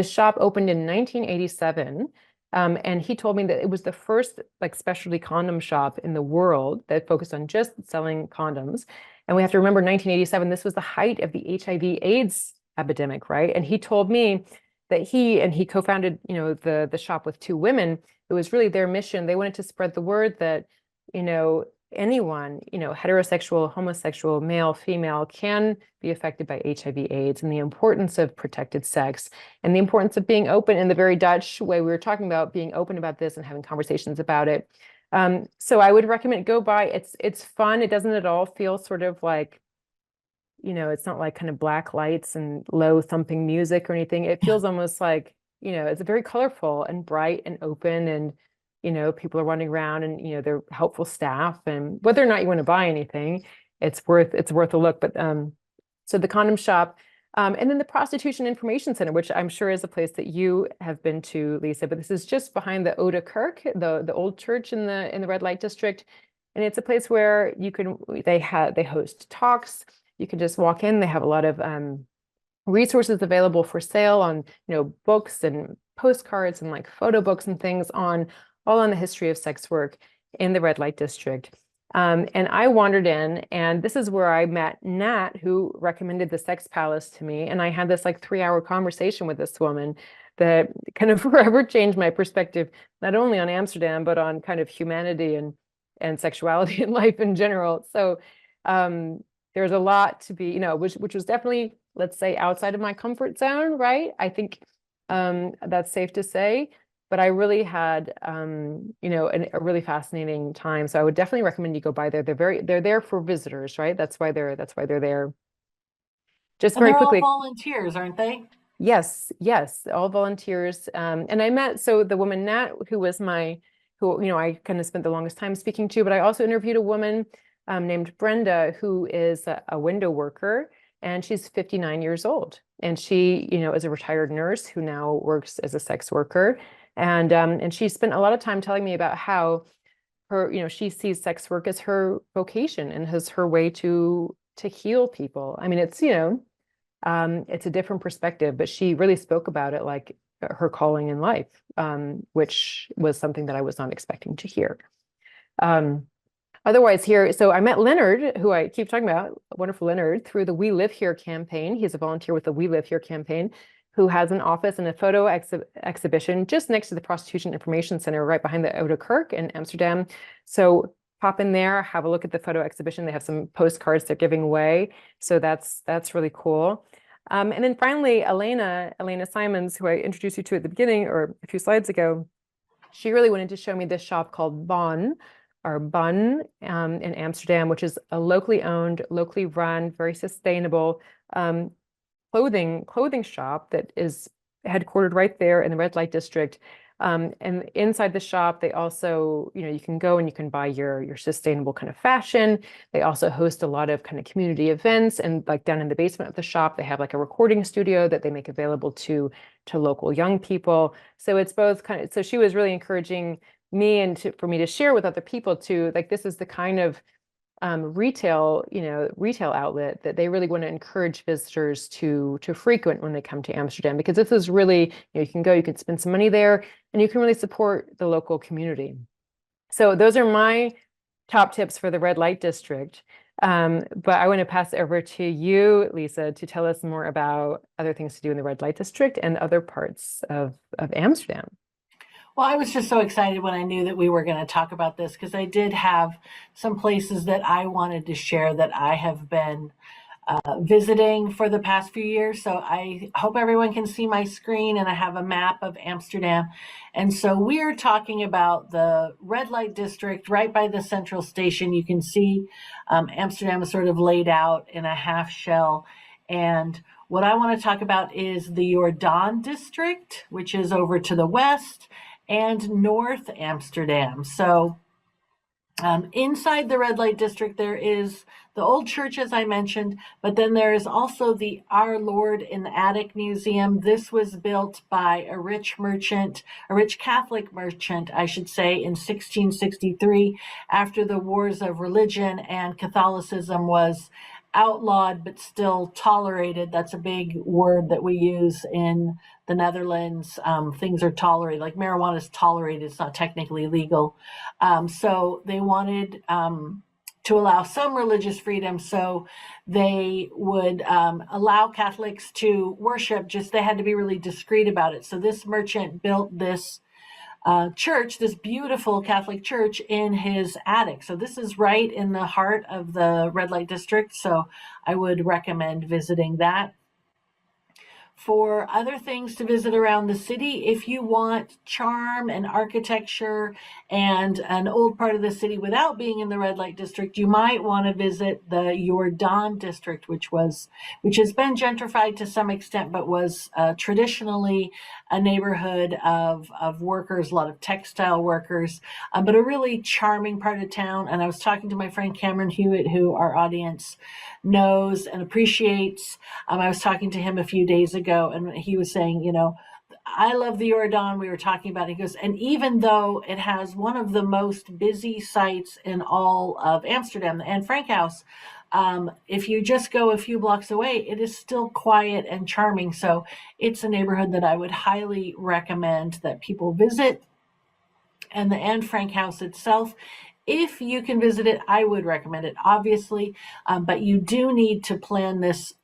shop opened in 1987. And he told me that it was the first like specialty condom shop in the world that focused on just selling condoms. And we have to remember 1987, this was the height of the HIV/AIDS epidemic, right? And he told me that he co-founded, the shop with two women. It was really their mission. They wanted to spread the word that, anyone, heterosexual, homosexual, male, female, can be affected by HIV/AIDS, and the importance of protected sex and the importance of being open in the very Dutch way we were talking about, being open about this and having conversations about it. So I would recommend go by. It's fun. It doesn't at all feel sort of like, it's not like kind of black lights and low thumping music or anything. It feels almost like, it's very colorful and bright and open, and people are running around, and they're helpful staff, and whether or not you want to buy anything, it's worth a look. But so the condom shop, and then the Prostitution Information Center, which I'm sure is a place that you have been to, Lisa, but this is just behind the Oude Kerk, the old church in the red light district. And it's a place where they host talks. You can just walk in. They have a lot of resources available for sale on, books and postcards and like photo books and things all on the history of sex work in the red light district. And I wandered in, and this is where I met Nat, who recommended the Sex Palace to me. And I had this like 3-hour conversation with this woman that kind of forever changed my perspective, not only on Amsterdam, but on kind of humanity and sexuality and life in general. So there's a lot to be, which was definitely, let's say, outside of my comfort zone, right? I think that's safe to say. But I really had, a really fascinating time. So I would definitely recommend you go by there. They're there for visitors, right? That's why they're there. Just And very they're quickly. all volunteers, aren't they? Yes, all volunteers. And I met the woman Nat, who I kind of spent the longest time speaking to. But I also interviewed a woman named Brenda, who is a window worker, and she's 59 years old. And she, is a retired nurse who now works as a sex worker. And she spent a lot of time telling me about how she sees sex work as her vocation and as her way to heal people. I mean, it's a different perspective, but she really spoke about it like her calling in life, which was something that I was not expecting to hear. Otherwise here, so I met Leonard, who I keep talking about, wonderful Leonard, through the We Live Here campaign. He's a volunteer with the We Live Here campaign, who has an office and a photo exhibition just next to the Prostitution Information Center, right behind the Oude Kerk in Amsterdam. So pop in there, have a look at the photo exhibition. They have some postcards they're giving away. So that's really cool. And then finally, Elena Simons, who I introduced you to at the beginning or a few slides ago, she really wanted to show me this shop called Bun in Amsterdam, which is a locally owned, locally run, very sustainable clothing shop that is headquartered right there in the red light district. And inside the shop, they also, you can go and you can buy your sustainable kind of fashion. They also host a lot of kind of community events, and like down in the basement of the shop, they have like a recording studio that they make available to local young people. So it's both kind of, so she was really encouraging me and for me to share with other people too, like this is the kind of retail outlet that they really want to encourage visitors to frequent when they come to Amsterdam, because this is really, you can go, you can spend some money there, and you can really support the local community. So those are my top tips for the red light district. But I want to pass it over to you, Lisa, to tell us more about other things to do in the red light district and other parts of Amsterdam. Well, I was just so excited when I knew that we were going to talk about this because I did have some places that I wanted to share that I have been visiting for the past few years. So I hope everyone can see my screen, and I have a map of Amsterdam. And so we're talking about the red light district right by the central station. You can see Amsterdam is sort of laid out in a half shell. And what I want to talk about is the Jordaan district, which is over to the west, and North Amsterdam. So inside the red light district, there is the old church, as I mentioned, but then there is also the Our Lord in the Attic Museum. This was built by a rich merchant, a rich Catholic merchant, I should say, in 1663, after the wars of religion and Catholicism was outlawed but still tolerated. That's a big word that we use in the Netherlands. Things are tolerated, like marijuana is tolerated, it's not technically legal. So they wanted to allow some religious freedom, so they would allow Catholics to worship, just they had to be really discreet about it. So this merchant built this church, this beautiful Catholic church, in his attic. So this is right in the heart of the red light district. So I would recommend visiting that. For other things to visit around the city, if you want charm and architecture and an old part of the city without being in the red light district, you might want to visit the Jordaan district, which has been gentrified to some extent, but was traditionally a neighborhood of workers, a lot of textile workers, but a really charming part of town. And I was talking to my friend Cameron Hewitt, who our audience knows and appreciates. I was talking to him a few days ago, and he was saying, I love the Jordaan. We were talking about it. He goes, and even though it has one of the most busy sites in all of Amsterdam, the Anne Frank House, if you just go a few blocks away, it is still quiet and charming. So it's a neighborhood that I would highly recommend that people visit. And the Anne Frank House itself, if you can visit it, I would recommend it, obviously, but you do need to plan this,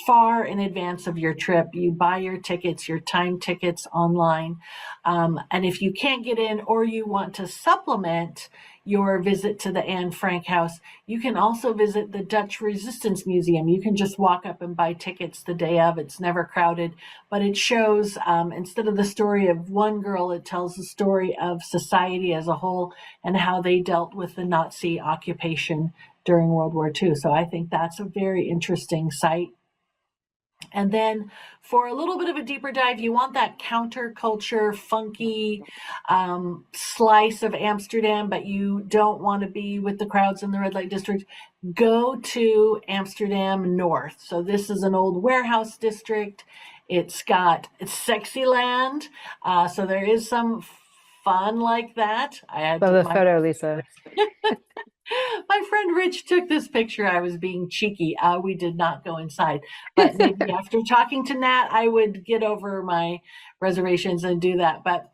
far in advance of your trip. You buy your tickets, your time tickets online. And if you can't get in, or you want to supplement your visit to the Anne Frank House, you can also visit the Dutch Resistance Museum. You can just walk up and buy tickets the day of. It's never crowded, but it shows, instead of the story of one girl, it tells the story of society as a whole and how they dealt with the Nazi occupation during World War II. So I think that's a very interesting site. And then for a little bit of a deeper dive, you want that counterculture, funky slice of Amsterdam, but you don't want to be with the crowds in the red light district, go to Amsterdam North. So this is an old warehouse district. It's sexy land. So there is some fun like that. I had Love the photo, Lisa. My friend Rich took this picture. I was being cheeky. We did not go inside, but maybe after talking to Nat, I would get over my reservations and do that. But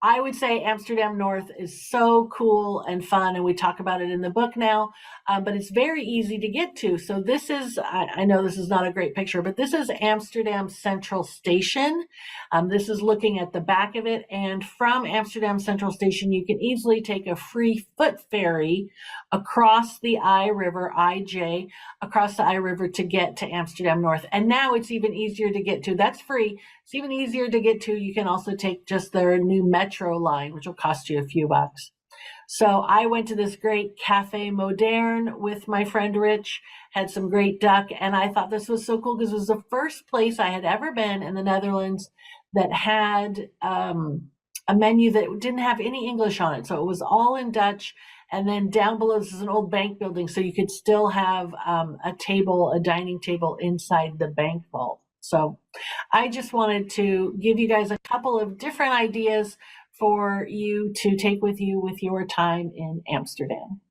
I would say Amsterdam North is so cool and fun, and we talk about it in the book now, but it's very easy to get to. So this is, I know this is not a great picture, but this is Amsterdam Central Station. This is looking at the back of it, and from Amsterdam Central Station, you can easily take a free foot ferry across the IJ, across the River to get to Amsterdam North. And now it's even easier to get to. That's free. It's even easier to get to. You can also take just their new metro line, which will cost you a few bucks. So I went to this great Cafe Moderne with my friend Rich, had some great duck, and I thought this was so cool because it was the first place I had ever been in the Netherlands that had a menu that didn't have any English on it. So it was all in Dutch. And then down below, this is an old bank building, so you could still have a dining table inside the bank vault. So I just wanted to give you guys a couple of different ideas for you to take with you with your time in Amsterdam.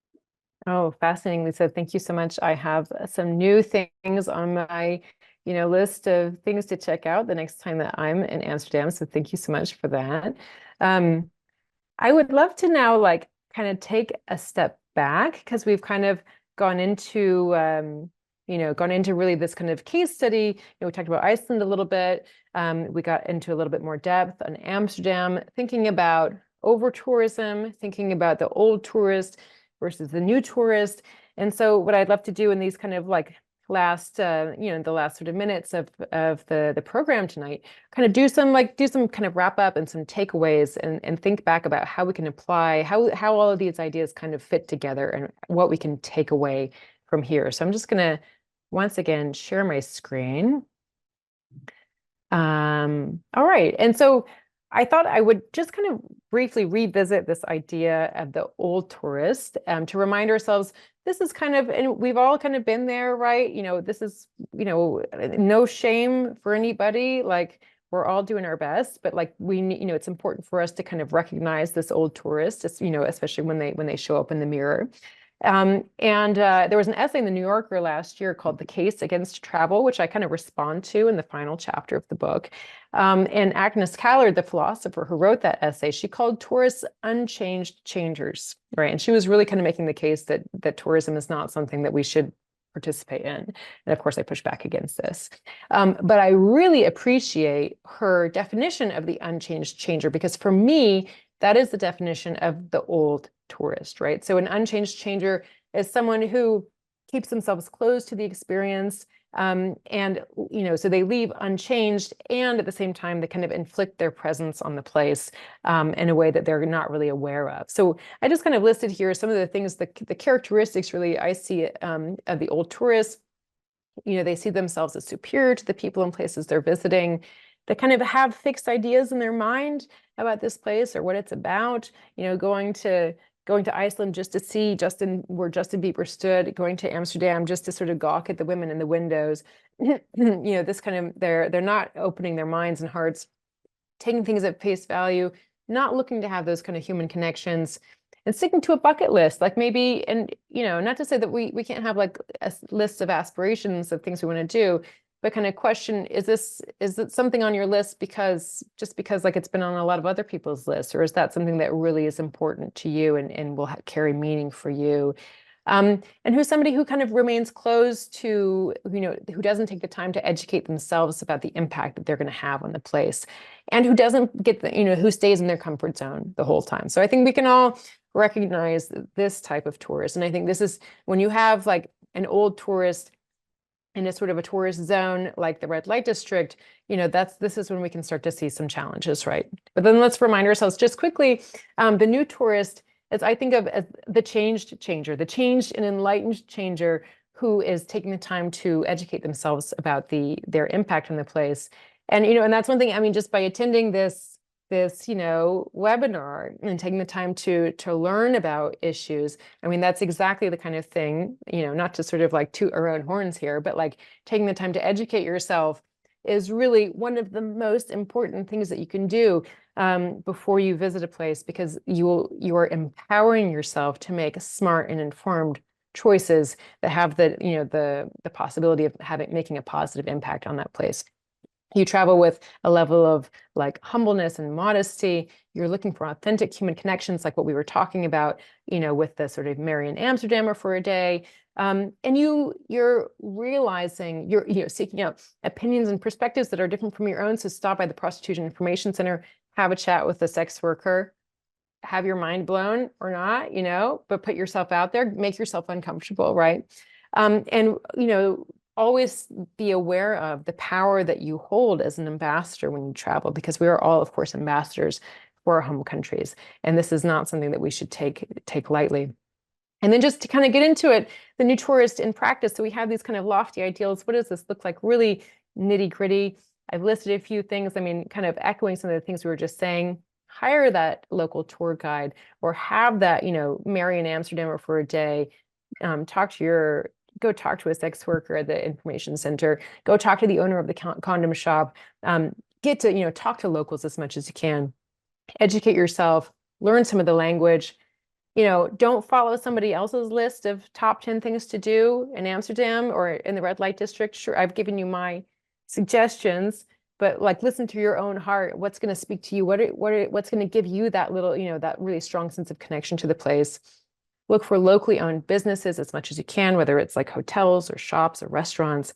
Oh, fascinating, Lisa. Thank you so much. I have some new things on my, list of things to check out the next time that I'm in Amsterdam. So thank you so much for that. I would love to now kind of take a step back, because we've kind of gone into, gone into really this kind of case study. We talked about Iceland a little bit. We got into a little bit more depth on Amsterdam, thinking about over-tourism, thinking about the old tourist versus the new tourist. And so what I'd love to do in these kind of like last, the last sort of minutes of the program tonight, kind of do some kind of wrap up and some takeaways and think back about how we can apply, how all of these ideas kind of fit together and what we can take away from here. So I'm just going to once again share my screen. All right. And so I thought I would just kind of briefly revisit this idea of the old tourist to remind ourselves this is kind of, and we've all kind of been there, right? This is, no shame for anybody. Like we're all doing our best, but like it's important for us to kind of recognize this old tourist, especially when they show up in the mirror. There was an essay in the New Yorker last year called "The Case Against Travel," which I kind of respond to in the final chapter of the book. And Agnes Callard, the philosopher who wrote that essay, she called tourists unchanged changers, right? And she was really kind of making the case that tourism is not something that we should participate in. And of course, I push back against this. But I really appreciate her definition of the unchanged changer, because for me, that is the definition of the old tourist, right? So an unchanged changer is someone who keeps themselves closed to the experience, so they leave unchanged, and at the same time, they kind of inflict their presence on the place in a way that they're not really aware of. So I just kind of listed here some of the things, the characteristics really I see of the old tourists. They see themselves as superior to the people and places they're visiting. They kind of have fixed ideas in their mind about this place or what it's about. Going to Iceland just to see where Justin Bieber stood, going to Amsterdam just to sort of gawk at the women in the windows. This kind of, they're not opening their minds and hearts, taking things at face value, not looking to have those kind of human connections, and sticking to a bucket list. Like maybe, and not to say that we can't have like a list of aspirations of things we want to do, but kind of question, is it something on your list because like it's been on a lot of other people's lists, or is that something that really is important to you and will carry meaning for you? And who's somebody who kind of remains closed to, who doesn't take the time to educate themselves about the impact that they're going to have on the place, and who doesn't get who stays in their comfort zone the whole time. So I think we can all recognize this type of tourist. And I think this is when you have like an old tourist in a sort of a tourist zone like the red light district, this is when we can start to see some challenges, right? But then let's remind ourselves just quickly, the new tourist is, I think of as the changed changer, the changed and enlightened changer who is taking the time to educate themselves about their impact on the place. And, and that's one thing, I mean, just by attending this webinar and taking the time to learn about issues. I mean, that's exactly the kind of thing, not to sort of like toot our own horns here, but like taking the time to educate yourself is really one of the most important things that you can do before you visit a place, because you are empowering yourself to make smart and informed choices that have the possibility of making a positive impact on that place. You travel with a level of like humbleness and modesty. You're looking for authentic human connections, like what we were talking about, with the sort of Marian Amsterdammer for a day. And you're realizing you're seeking out opinions and perspectives that are different from your own. So stop by the Prostitution Information Center, have a chat with a sex worker, have your mind blown or not, but put yourself out there, make yourself uncomfortable, right? Always be aware of the power that you hold as an ambassador when you travel, because we are all, of course, ambassadors for our home countries. And this is not something that we should take lightly. And then just to kind of get into it, the new tourist in practice. So we have these kind of lofty ideals. What does this look like? Really nitty gritty. I've listed a few things. I mean, kind of echoing some of the things we were just saying. Hire that local tour guide, or have that, Marian Amsterdammer for a day. Go talk to a sex worker at the information center. Go talk to the owner of the condom shop. Get to, talk to locals as much as you can. Educate yourself. Learn some of the language. Don't follow somebody else's list of top 10 things to do in Amsterdam or in the red light district. Sure, I've given you my suggestions, but like listen to your own heart. What's going to speak to you? What's going to give you that little, that really strong sense of connection to the place? Look for locally owned businesses as much as you can, whether it's like hotels or shops or restaurants.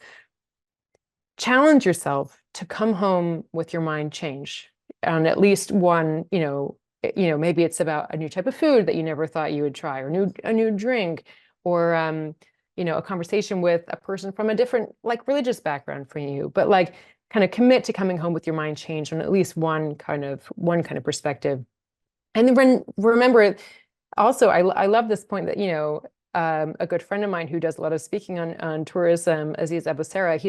Challenge yourself to come home with your mind changed on at least one, maybe it's about a new type of food that you never thought you would try, or a new drink, or a conversation with a person from a different like religious background from you, but like kind of commit to coming home with your mind changed on at least one kind of perspective. And then remember also, I love this point that, a good friend of mine who does a lot of speaking on tourism, Aziz Abusera,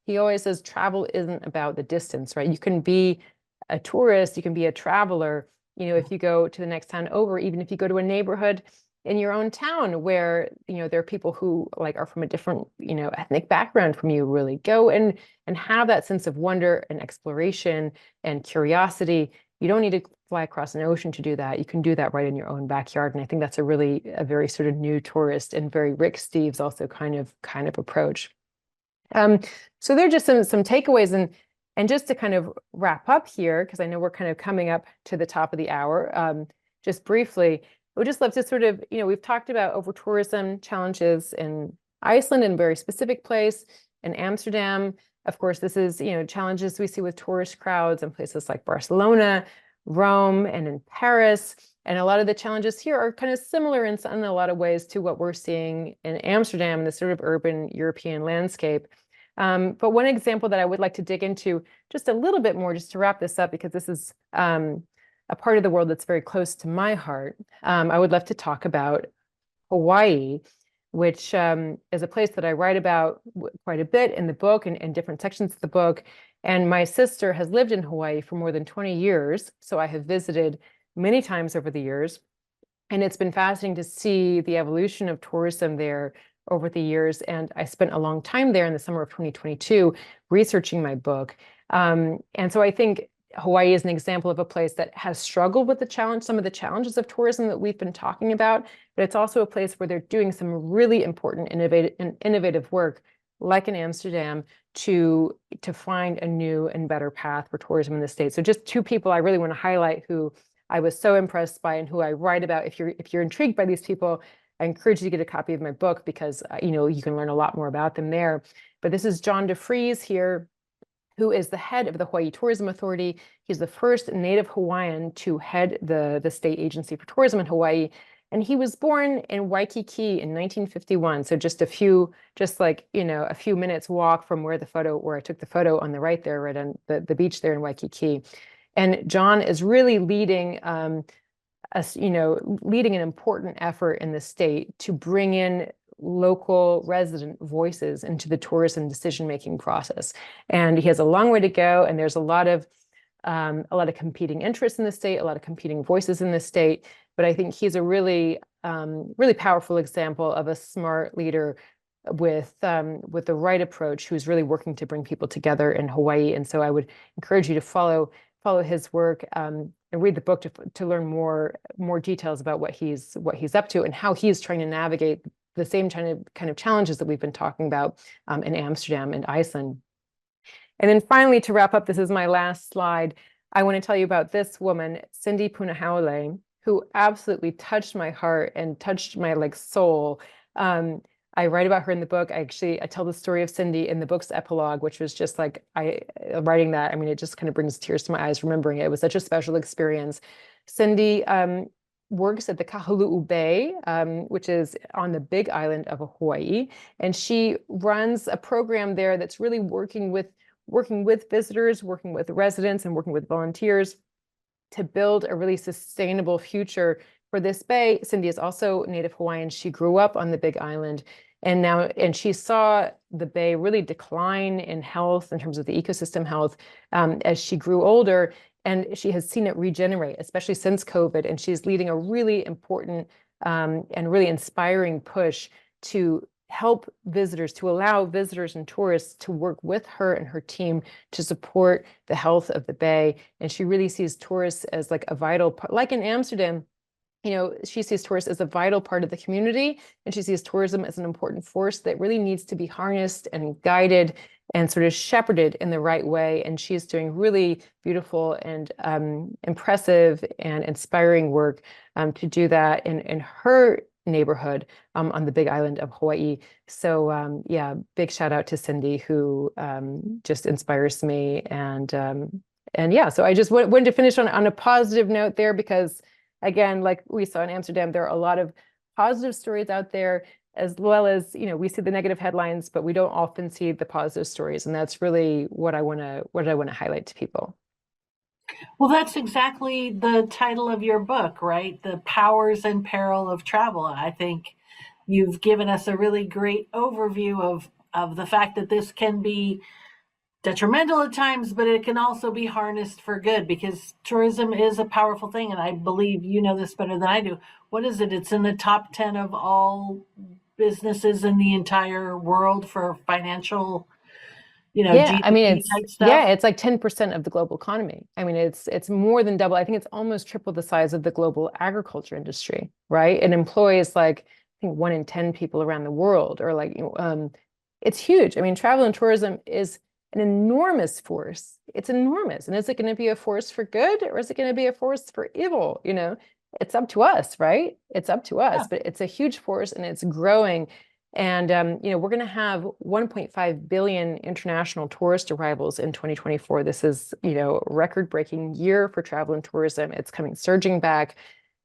he always says travel isn't about the distance, right? You can be a tourist, you can be a traveler, if you go to the next town over, even if you go to a neighborhood in your own town where, there are people who like are from a different, ethnic background from you, really go and have that sense of wonder and exploration and curiosity. You don't need to fly across an ocean to do that. You can do that right in your own backyard. And I think that's a very sort of new tourist and very Rick Steves also kind of approach. So they're just some takeaways, and just to kind of wrap up here, because I know we're kind of coming up to the top of the hour, just briefly, I would just love to sort of, we've talked about over-tourism challenges in Iceland in a very specific place, in Amsterdam. Of course, this is, challenges we see with tourist crowds in places like Barcelona, Rome, and in Paris. And a lot of the challenges here are kind of similar in a lot of ways to what we're seeing in Amsterdam, the sort of urban European landscape. But one example that I would like to dig into just a little bit more, just to wrap this up, because this is a part of the world that's very close to my heart. I would love to talk about Hawaii, which is a place that I write about quite a bit in the book and different sections of the book. And my sister has lived in Hawaii for more than 20 years. So I have visited many times over the years. And it's been fascinating to see the evolution of tourism there over the years. And I spent a long time there in the summer of 2022 researching my book. And so I think Hawaii is an example of a place that has struggled with some of the challenges of tourism that we've been talking about, but it's also a place where they're doing some really important innovative work, like in Amsterdam, to find a new and better path for tourism in the state. So just two people I really want to highlight who I was so impressed by and who I write about. If you're intrigued by these people, I encourage you to get a copy of my book, because you can learn a lot more about them there. But this is John DeFries here, who is the head of the Hawaii Tourism Authority. He's the first native Hawaiian to head the state agency for tourism in Hawaii. And he was born in Waikiki in 1951. So just a few minutes walk from where I took the photo on the right there, right on the beach there in Waikiki. And John is really leading leading an important effort in the state to bring in local resident voices into the tourism decision-making process. And he has a long way to go, and there's a lot of competing interests in the state, a lot of competing voices in the state. But I think he's a really powerful example of a smart leader with the right approach, who's really working to bring people together in Hawaii. And so I would encourage you to follow his work and read the book to learn more details about what he's up to and how he's trying to navigate the same kind of challenges that we've been talking about in Amsterdam and Iceland. And then finally, to wrap up, this is my last slide. I want to tell you about this woman, Cindy Punahaole, who absolutely touched my heart and touched my soul. I write about her in the book. I tell the story of Cindy in the book's epilogue, which was just writing that. I mean, it just kind of brings tears to my eyes remembering it. It was such a special experience. Cindy works at the Kahului Bay, which is on the Big Island of Hawaii, and she runs a program there that's really working with visitors, working with residents, and working with volunteers to build a really sustainable future for this bay. Cindy is also Native Hawaiian. She grew up on the Big Island, and she saw the bay really decline in health, in terms of the ecosystem health, as she grew older. And she has seen it regenerate, especially since COVID. And she's leading a really important and really inspiring push to help visitors, to allow visitors and tourists to work with her and her team to support the health of the bay. And she really sees tourists as a vital part, like in Amsterdam. She sees tourists as a vital part of the community, and she sees tourism as an important force that really needs to be harnessed and guided and sort of shepherded in the right way. And she's doing really beautiful and impressive and inspiring work to do that. And her neighborhood on the big island of Hawaii. So yeah, big shout out to Cindy, who just inspires me. And yeah, so I just wanted to finish on a positive note there, because again, like we saw in Amsterdam, there are a lot of positive stories out there, as well as, we see the negative headlines, but we don't often see the positive stories. And that's really what I want to highlight to people. Well, that's exactly the title of your book, right? The Powers and Peril of Travel. I think you've given us a really great overview of the fact that this can be detrimental at times, but it can also be harnessed for good, because tourism is a powerful thing. And I believe you know this better than I do. What is it? It's in the top 10 of all businesses in the entire world for financial, Yeah, I mean, GDP type stuff. it's like 10% of the global economy. I mean, it's more than double. I think it's almost triple the size of the global agriculture industry, right? It employs like, I think 1 in 10 people around the world, or like, it's huge. I mean, travel and tourism is an enormous force. It's enormous. And is it going to be a force for good, or is it going to be a force for evil? It's up to us, right? It's up to us, Yeah. but it's a huge force and it's growing. And we're going to have 1.5 billion international tourist arrivals in 2024. This is, a record-breaking year for travel and tourism. It's coming surging back.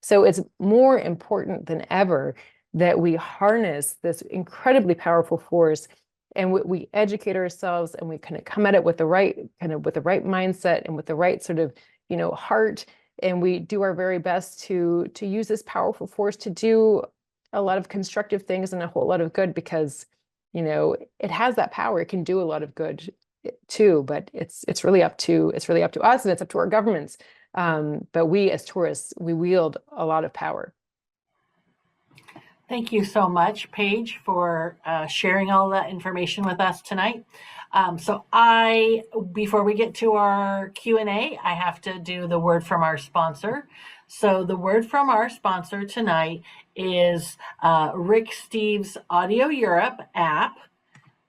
So it's more important than ever that we harness this incredibly powerful force, and we educate ourselves, and we kind of come at it with the right mindset and with the right sort of, heart. And we do our very best to use this powerful force to do a lot of constructive things and a whole lot of good, because it has that power. It can do a lot of good too, but it's really up to us, and it's up to our governments. But we as tourists, we wield a lot of power. Thank you so much, Paige, for sharing all that information with us tonight. Before we get to our Q&A, I have to do the word from our sponsor. So the word from our sponsor tonight is Rick Steves' Audio Europe app.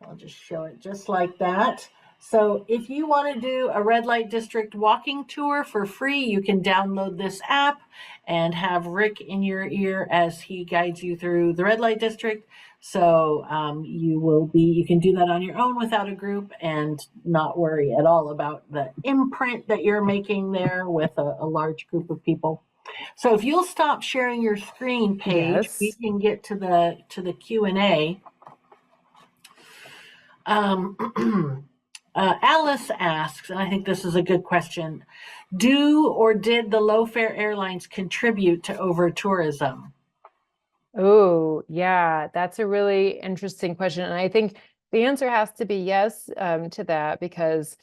I'll just show it just like that. So if you want to do a red light district walking tour for free, you can download this app and have Rick in your ear as he guides you through the red light district. So you can do that on your own without a group, and not worry at all about the imprint that you're making there with a large group of people. So if you'll stop sharing your screen, Paige, Yes. we can get to the Q&A. Alice asks, and I think this is a good question, did the low fare airlines contribute to over-tourism? Oh, yeah, that's a really interesting question. And I think the answer has to be yes to that, because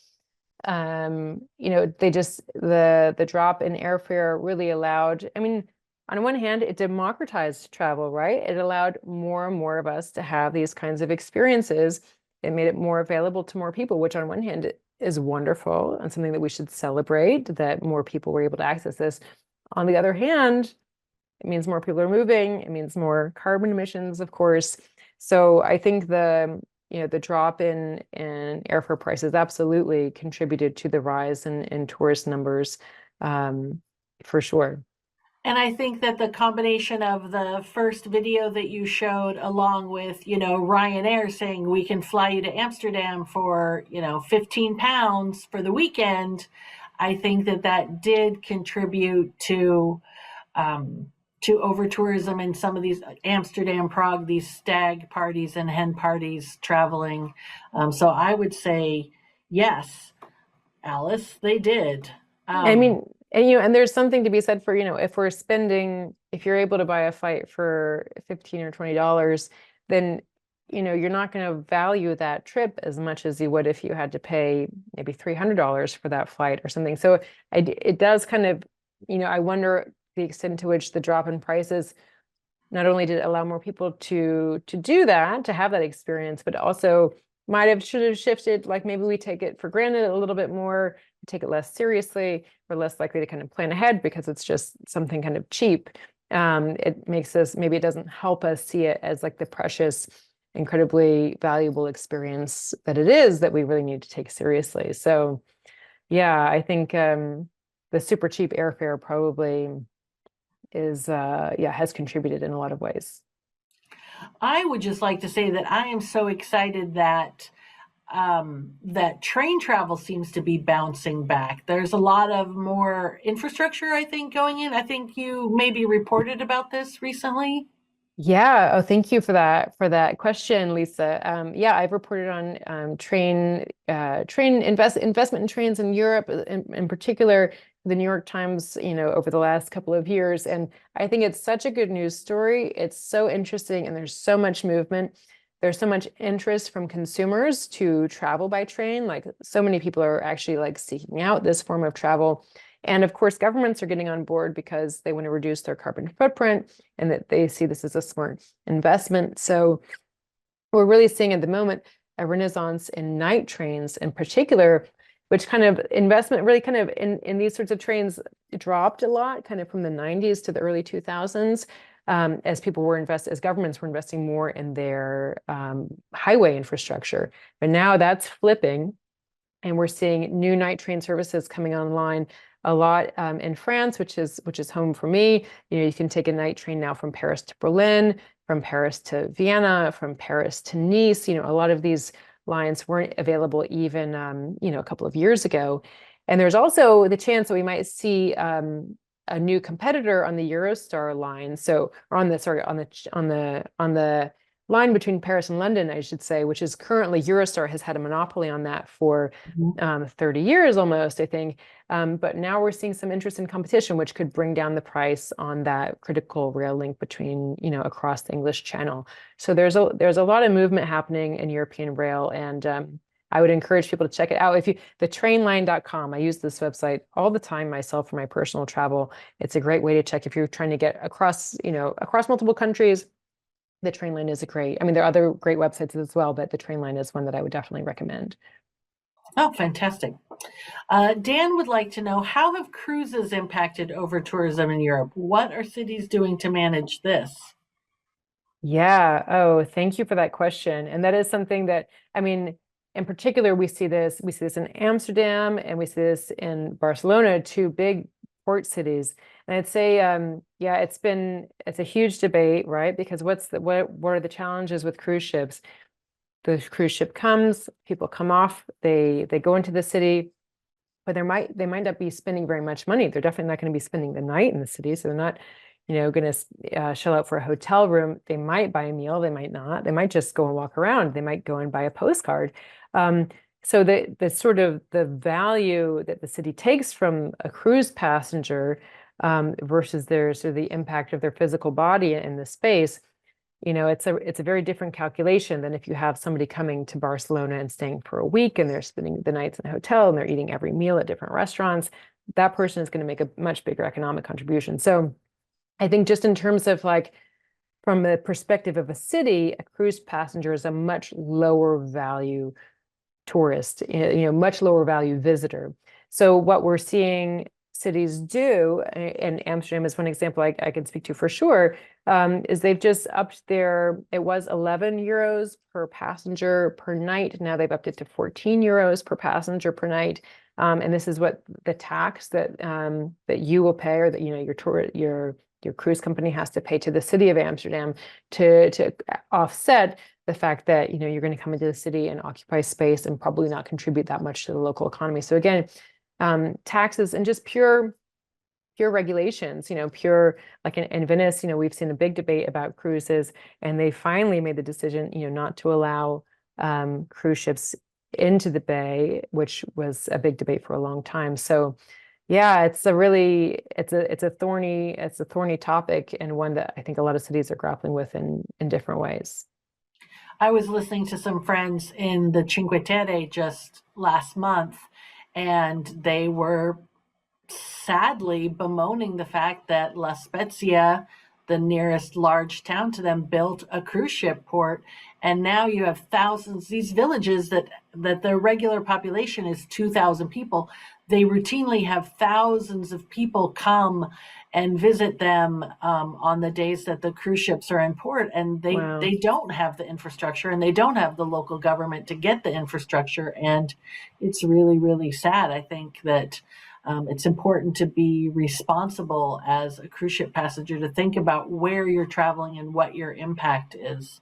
they just the drop in airfare really allowed, I mean, on one hand, it democratized travel, right? It allowed more and more of us to have these kinds of experiences. It made it more available to more people, which on one hand is wonderful and something that we should celebrate, that more people were able to access this. On the other hand, it means more people are moving. It means more carbon emissions, of course. So I think the drop in airfare prices absolutely contributed to the rise in tourist numbers, for sure. And I think that the combination of the first video that you showed, along with, Ryanair saying we can fly you to Amsterdam for, 15 pounds for the weekend, I think that did contribute to over-tourism in some of these Amsterdam, Prague, these stag parties and hen parties traveling. So I would say, yes, Alice, they did. I mean, and there's something to be said for, if you're able to buy a flight for $15 or $20, then, you're not going to value that trip as much as you would if you had to pay maybe $300 for that flight or something. So it does kind of, I wonder the extent to which the drop in prices not only did it allow more people to do that, to have that experience, but also should have shifted, like maybe we take it for granted a little bit more, take it less seriously. We're less likely to kind of plan ahead because it's just something kind of cheap. It makes us, maybe it doesn't help us see it as like the precious, incredibly valuable experience that it is, that we really need to take seriously. So yeah, I think the super cheap airfare probably has contributed in a lot of ways. I would just like to say that I am so excited that that train travel seems to be bouncing back. There's a lot of more infrastructure, I think, going in. I think you maybe reported about this recently. Yeah. Oh, thank you for that question, Lisa. Yeah, I've reported on investment in trains in Europe, in particular, the New York Times, over the last couple of years. And I think it's such a good news story. It's so interesting, and there's so much movement. There's so much interest from consumers to travel by train. Like, so many people are actually like seeking out this form of travel. And of course, governments are getting on board because they want to reduce their carbon footprint and that they see this as a smart investment. So we're really seeing at the moment a renaissance in night trains in particular, which kind of investment really kind of in these sorts of trains dropped a lot, kind of from the 90s to the early 2000s, as governments were investing more in their highway infrastructure. But now that's flipping, and we're seeing new night train services coming online a lot in France, which is home for me. You can take a night train now from Paris to Berlin, from Paris to Vienna, from Paris to Nice. A lot of these lines weren't available even a couple of years ago. And there's also the chance that we might see a new competitor on the Eurostar line. So, or on the line between Paris and London, I should say, which is currently Eurostar has had a monopoly on that for 30 years almost, I think. But now we're seeing some interest in competition, which could bring down the price on that critical rail link between, across the English Channel. So there's a lot of movement happening in European rail, and I would encourage people to check it out. Thetrainline.com, I use this website all the time myself for my personal travel. It's a great way to check if you're trying to get across multiple countries. The Trainline is there are other great websites as well, but the Trainline is one that I would definitely recommend. Oh, fantastic. Dan would like to know, how have cruises impacted over-tourism in Europe? What are cities doing to manage this? Yeah. Oh, thank you for that question. And that is something that, in particular, we see this in Amsterdam, and we see this in Barcelona, two big port cities. And I'd say, it's a huge debate, right? Because what are the challenges with cruise ships? The cruise ship comes, people come off, they go into the city, but they might not be spending very much money. They're definitely not going to be spending the night in the city, so they're not, going to shell out for a hotel room. They might buy a meal, they might not. They might just go and walk around. They might go and buy a postcard. So the sort of the value that the city takes from a cruise passenger versus the impact of their physical body in the space, it's a very different calculation than if you have somebody coming to Barcelona and staying for a week and they're spending the nights in a hotel and they're eating every meal at different restaurants. That person is going to make a much bigger economic contribution. So I think just in terms of from the perspective of a city, a cruise passenger is a much lower value tourist, much lower value visitor. So what we're seeing cities do, and Amsterdam is one example I can speak to for sure, is they've just upped it was 11 euros per passenger per night. Now they've upped it to 14 euros per passenger per night. And this is what the tax that you will pay, or that, your cruise company has to pay to the city of Amsterdam to offset the fact that, you're going to come into the city and occupy space and probably not contribute that much to the local economy. So again, taxes and just pure regulations, pure, like in Venice, we've seen a big debate about cruises, and they finally made the decision, not to allow cruise ships into the bay, which was a big debate for a long time. So yeah, it's a thorny topic, and one that I think a lot of cities are grappling with in different ways. I was listening to some friends in the Cinque Terre just last month, and they were sadly bemoaning the fact that La Spezia, the nearest large town to them, built a cruise ship port, and now you have thousands, these villages that the regular population is 2,000 people. They routinely have thousands of people come and visit them on the days that the cruise ships are in port, and they don't have the infrastructure, and they don't have the local government to get the infrastructure, and it's really, really sad. I think that It's important to be responsible as a cruise ship passenger to think about where you're traveling and what your impact is.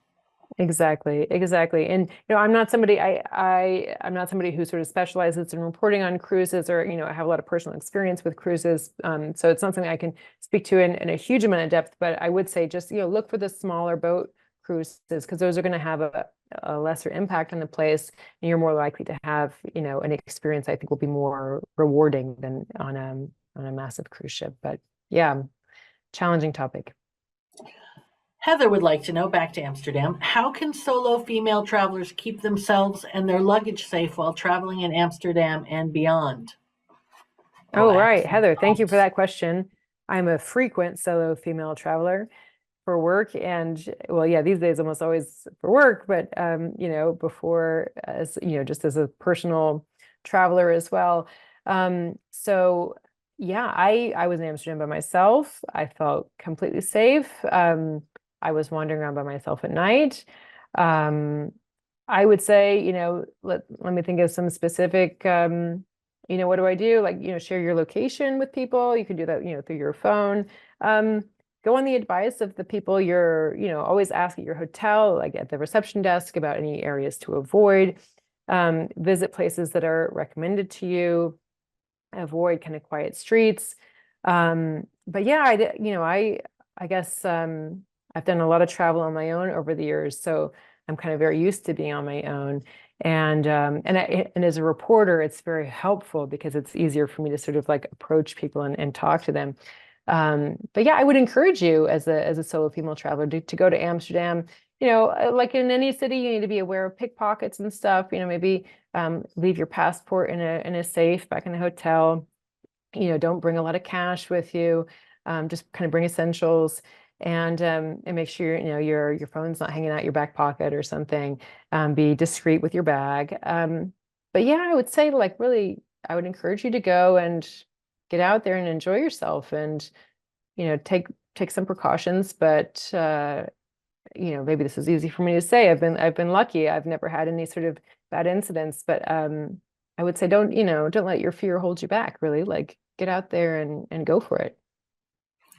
Exactly. And I'm not somebody I'm not somebody who sort of specializes in reporting on cruises, or I have a lot of personal experience with cruises. So it's not something I can speak to in a huge amount of depth, but I would say just look for the smaller boat cruises, because those are going to have a lesser impact on the place, and you're more likely to have an experience I think will be more rewarding than on a massive cruise ship. But yeah, challenging topic. Heather would like to know, back to Amsterdam, how can solo female travelers keep themselves and their luggage safe while traveling in Amsterdam and beyond? Oh, right. Heather, thank you for that question. I'm a frequent solo female traveler for work, and well, yeah, these days almost always for work, but before, as just as a personal traveler as well. So yeah, I was in Amsterdam by myself. I felt completely safe. I was wandering around by myself at night. I would say, let me think of some specific, what do I do? Like, share your location with people. You can do that, through your phone. Go on the advice of the people you're, always ask at your hotel, like at the reception desk, about any areas to avoid. Visit places that are recommended to you. Avoid kind of quiet streets. But yeah, I guess I've done a lot of travel on my own over the years, so I'm kind of very used to being on my own. And as a reporter, it's very helpful because it's easier for me to sort of like approach people and talk to them. But yeah, I would encourage you as a solo female traveler to go to Amsterdam. Like in any city, you need to be aware of pickpockets and stuff. Maybe leave your passport in a safe back in the hotel. Don't bring a lot of cash with you. Just kind of bring essentials, and make sure your phone's not hanging out your back pocket or something. Be discreet with your bag. But yeah, I would say, like, really, I would encourage you to go and get out there and enjoy yourself, and take some precautions. But maybe this is easy for me to say. I've been lucky. I've never had any sort of bad incidents, but I would say don't let your fear hold you back, really. Like, get out there and go for it.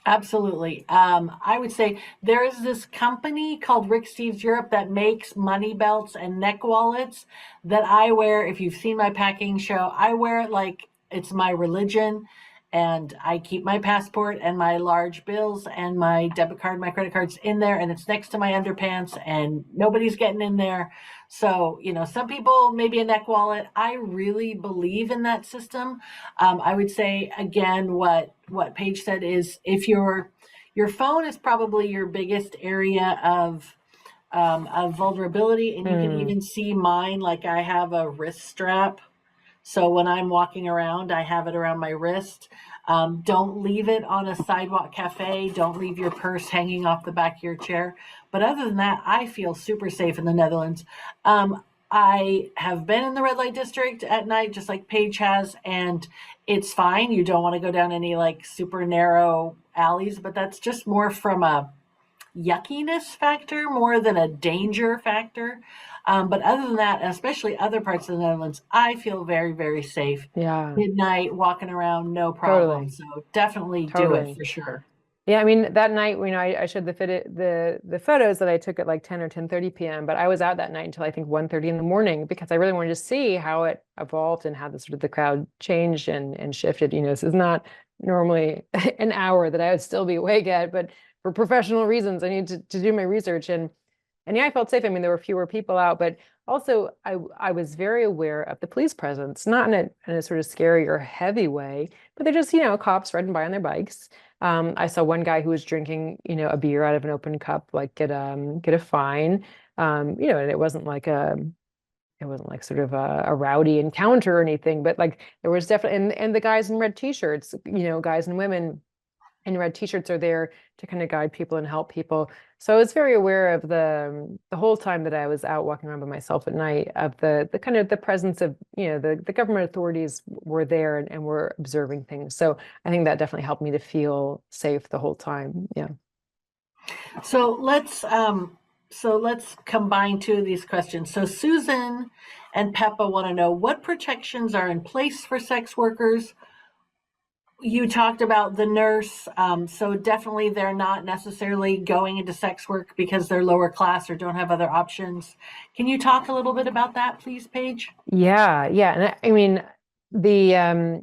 Absolutely. I would say there is this company called Rick Steves Europe that makes money belts and neck wallets that I wear. If you've seen my packing show, I wear it like it's my religion. And I keep my passport and my large bills and my debit card, my credit cards in there, and it's next to my underpants, and nobody's getting in there. So, some people, maybe a neck wallet. I really believe in that system. I would say, again, what Paige said is, if your phone is probably your biggest area of vulnerability, and you can even see mine. Like, I have a wrist strap. So when I'm walking around, I have it around my wrist. Don't leave it on a sidewalk cafe. Don't leave your purse hanging off the back of your chair. But other than that, I feel super safe in the Netherlands. I have been in the red light district at night, just like Paige has, and it's fine. You don't want to go down any like super narrow alleys, but that's just more from a yuckiness factor more than a danger factor. But other than that, especially other parts of the Netherlands, I feel very, very safe. Yeah, Midnight, walking around, no problem. totally. So definitely do Totally. it for sure. Yeah, I mean, that night, I showed the photos that I took at like 10 or 10:30 p.m., but I was out that night until I think 1:30 in the morning, because I really wanted to see how it evolved and how the sort of the crowd changed and shifted. This is not normally an hour that I would still be awake at, but for professional reasons, I need to do my research. And yeah, I felt safe. I mean, there were fewer people out, but also I was very aware of the police presence, not in a sort of scary or heavy way, but they're just, cops riding by on their bikes. I saw one guy who was drinking, a beer out of an open cup, like get a fine. And it wasn't like sort of a rowdy encounter or anything, but like there was definitely, and the guys in red t-shirts, guys and women in red t-shirts are there to kind of guide people and help people. So I was very aware of the whole time that I was out walking around by myself at night, of the kind of the presence of, the government authorities were there and were observing things. So I think that definitely helped me to feel safe the whole time. Yeah. So let's combine two of these questions. So Susan and Peppa want to know, what protections are in place for sex workers? You talked about the nurse, so definitely they're not necessarily going into sex work because they're lower class or don't have other options. Can you talk a little bit about that, please, Paige? Yeah, yeah. And I mean, the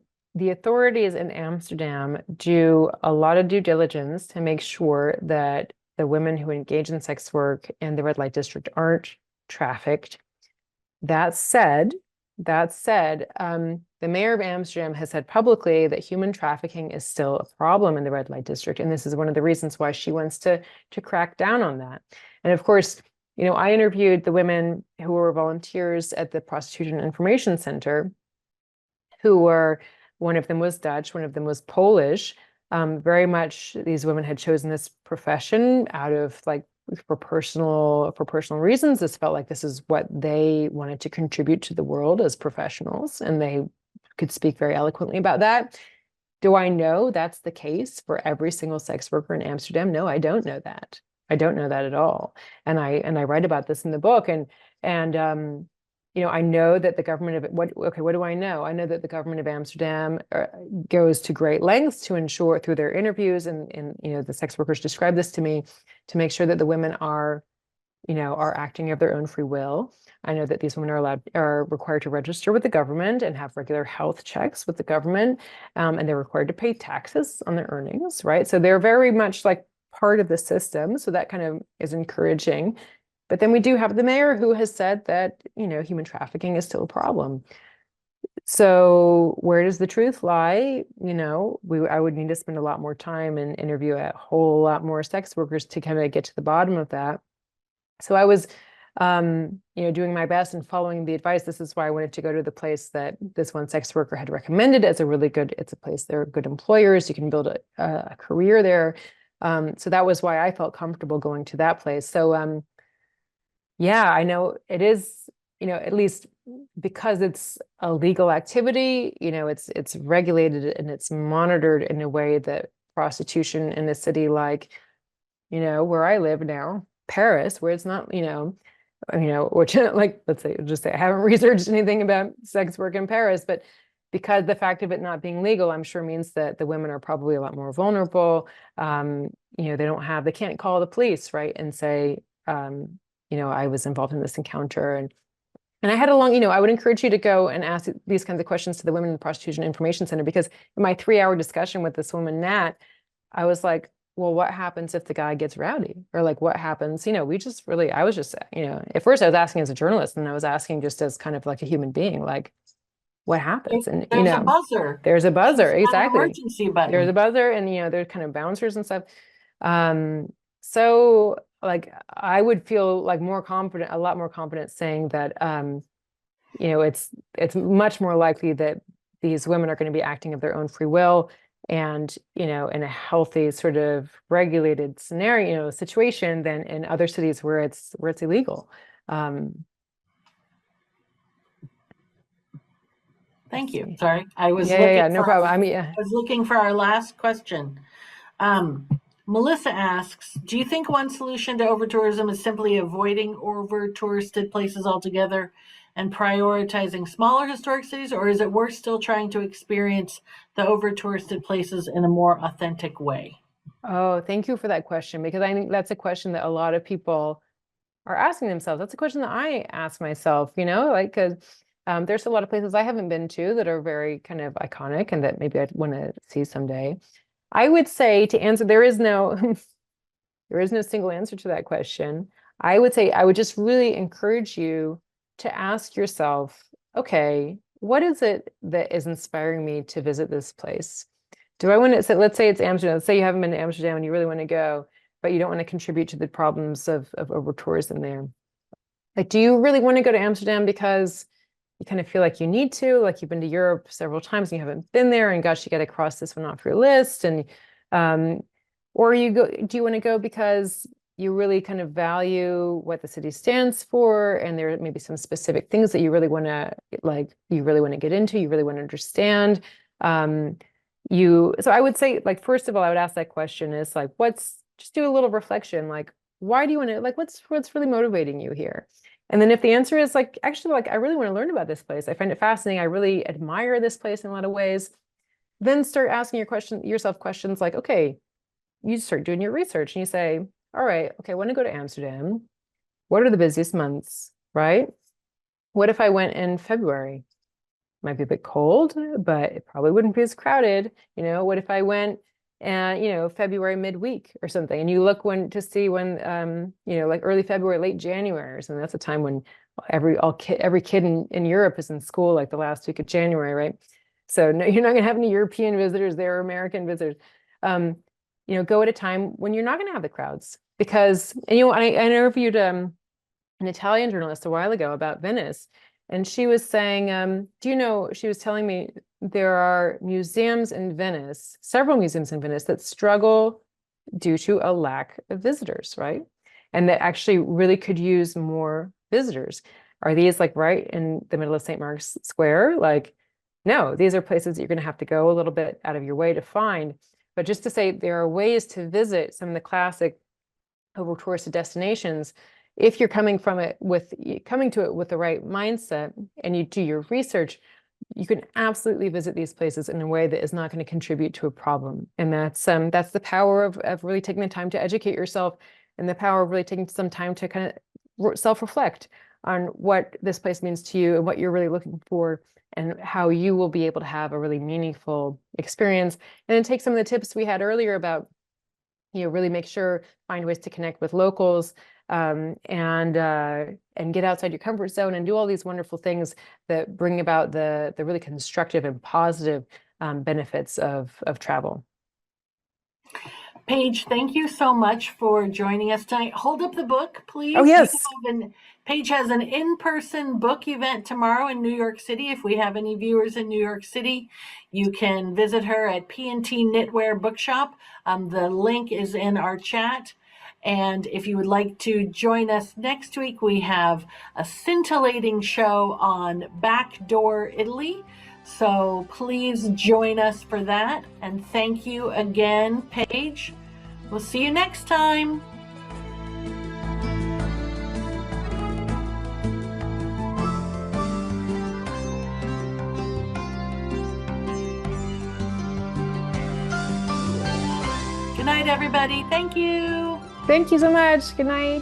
authorities in Amsterdam do a lot of due diligence to make sure that the women who engage in sex work in the red light district aren't trafficked. That said, the mayor of Amsterdam has said publicly that human trafficking is still a problem in the red light district, and this is one of the reasons why she wants to crack down on that. And of course, I interviewed the women who were volunteers at the Prostitution Information Center, who were, one of them was Dutch, one of them was Polish. Very much these women had chosen this profession out of for personal reasons. This felt like this is what they wanted to contribute to the world as professionals, and they could speak very eloquently about that. Do I know that's the case for every single sex worker in Amsterdam? No, I don't know that. I don't know that at all. And I write about this in the book. And I know that the government of what do I know? I know that the government of Amsterdam goes to great lengths to ensure through their interviews, and the sex workers describe this to me, to make sure that the women are acting of their own free will. I know that these women are required to register with the government and have regular health checks with the government, and they're required to pay taxes on their earnings, right? So they're very much like part of the system. So that kind of is encouraging. But then we do have the mayor who has said that, human trafficking is still a problem. So where does the truth lie? I would need to spend a lot more time and interview a whole lot more sex workers to kind of get to the bottom of that. So I was, doing my best and following the advice. This is why I wanted to go to the place that this one sex worker had recommended as it's a place, they're good employers. You can build a career there. So that was why I felt comfortable going to that place. So, yeah, I know it is, at least because it's a legal activity, it's regulated and it's monitored in a way that prostitution in a city like, where I live now, Paris, where it's not, which like, just say I haven't researched anything about sex work in Paris, but because the fact of it not being legal, I'm sure means that the women are probably a lot more vulnerable. They can't call the police, right, and say, I was involved in this encounter. And I had I would encourage you to go and ask these kinds of questions to the Women in the Prostitution Information Center, because in my 3-hour discussion with this woman, Nat, I was like, well, what happens if the guy gets rowdy? Or like, what happens? I was just, at first I was asking as a journalist, and I was asking just as kind of like a human being, like, what happens? And, there's a buzzer. There's a buzzer, exactly. Emergency button. There's a buzzer, and, there's kind of bouncers and stuff. So like, I would feel like a lot more confident saying that, it's much more likely that these women are going to be acting of their own free will and, in a healthy sort of regulated scenario, situation than in other cities where it's illegal. Thank you. Sorry, I was no problem. I was looking for our last question. Melissa asks, do you think one solution to overtourism is simply avoiding over-touristed places altogether and prioritizing smaller historic cities, or is it worth still trying to experience the over-touristed places in a more authentic way? Oh, thank you for that question, because I think that's a question that a lot of people are asking themselves. That's a question that I ask myself, because there's a lot of places I haven't been to that are very kind of iconic and that maybe I'd want to see someday. I would say, to answer, there is no single answer to that question. I would say I would just really encourage you to ask yourself, okay, what is it that is inspiring me to visit this place? Do I want to, so let's say it's Amsterdam. Let's say you haven't been to Amsterdam and you really want to go, but you don't want to contribute to the problems of over-tourism there. Like, do you really want to go to Amsterdam because you kind of feel like you need to, like you've been to Europe several times and you haven't been there, and gosh, you got to cross this one off your list, and or do you want to go because you really kind of value what the city stands for, and there may be some specific things that you really want to get into, you really want to understand. So I would say, like, first of all, I would ask that question is like, just do a little reflection, like, why do you want to, like, what's really motivating you here? And then if the answer is like, actually, like, I really want to learn about this place, I find it fascinating, I really admire this place in a lot of ways, then start asking yourself questions like, okay, you start doing your research and you say, all right, okay, I want to go to Amsterdam. What are the busiest months, right? What if I went in February? Might be a bit cold, but it probably wouldn't be as crowded. What if I went and, February midweek or something, and you look to see when, like early February, late January or something. That's a time when every kid in Europe is in school, like the last week of January, right? So no, you're not going to have any European visitors there or American visitors. Go at a time when you're not going to have the crowds because, and I interviewed an Italian journalist a while ago about Venice. And she was saying, she was telling me there are museums in Venice, several museums in Venice that struggle due to a lack of visitors, right? And that actually really could use more visitors. Are these like right in the middle of St. Mark's Square? Like, no, these are places that you're going to have to go a little bit out of your way to find. But just to say there are ways to visit some of the classic over-touristed destinations. If you're coming to it with the right mindset and you do your research, you can absolutely visit these places in a way that is not going to contribute to a problem. And that's the power of really taking the time to educate yourself, and the power of really taking some time to kind of self-reflect on what this place means to you and what you're really looking for, and how you will be able to have a really meaningful experience. And then take some of the tips we had earlier about, really find ways to connect with locals, and get outside your comfort zone and do all these wonderful things that bring about the really constructive and positive benefits of travel. Paige, thank you so much for joining us tonight. Hold up the book, please. Oh, yes. Paige has an in-person book event tomorrow in New York City. If we have any viewers in New York City, you can visit her at P&T Knitwear Bookshop. The link is in our chat. And if you would like to join us next week, we have a scintillating show on Backdoor Italy. So please join us for that. And thank you again, Paige. We'll see you next time. Good night, everybody. Thank you. Thank you so much. Good night.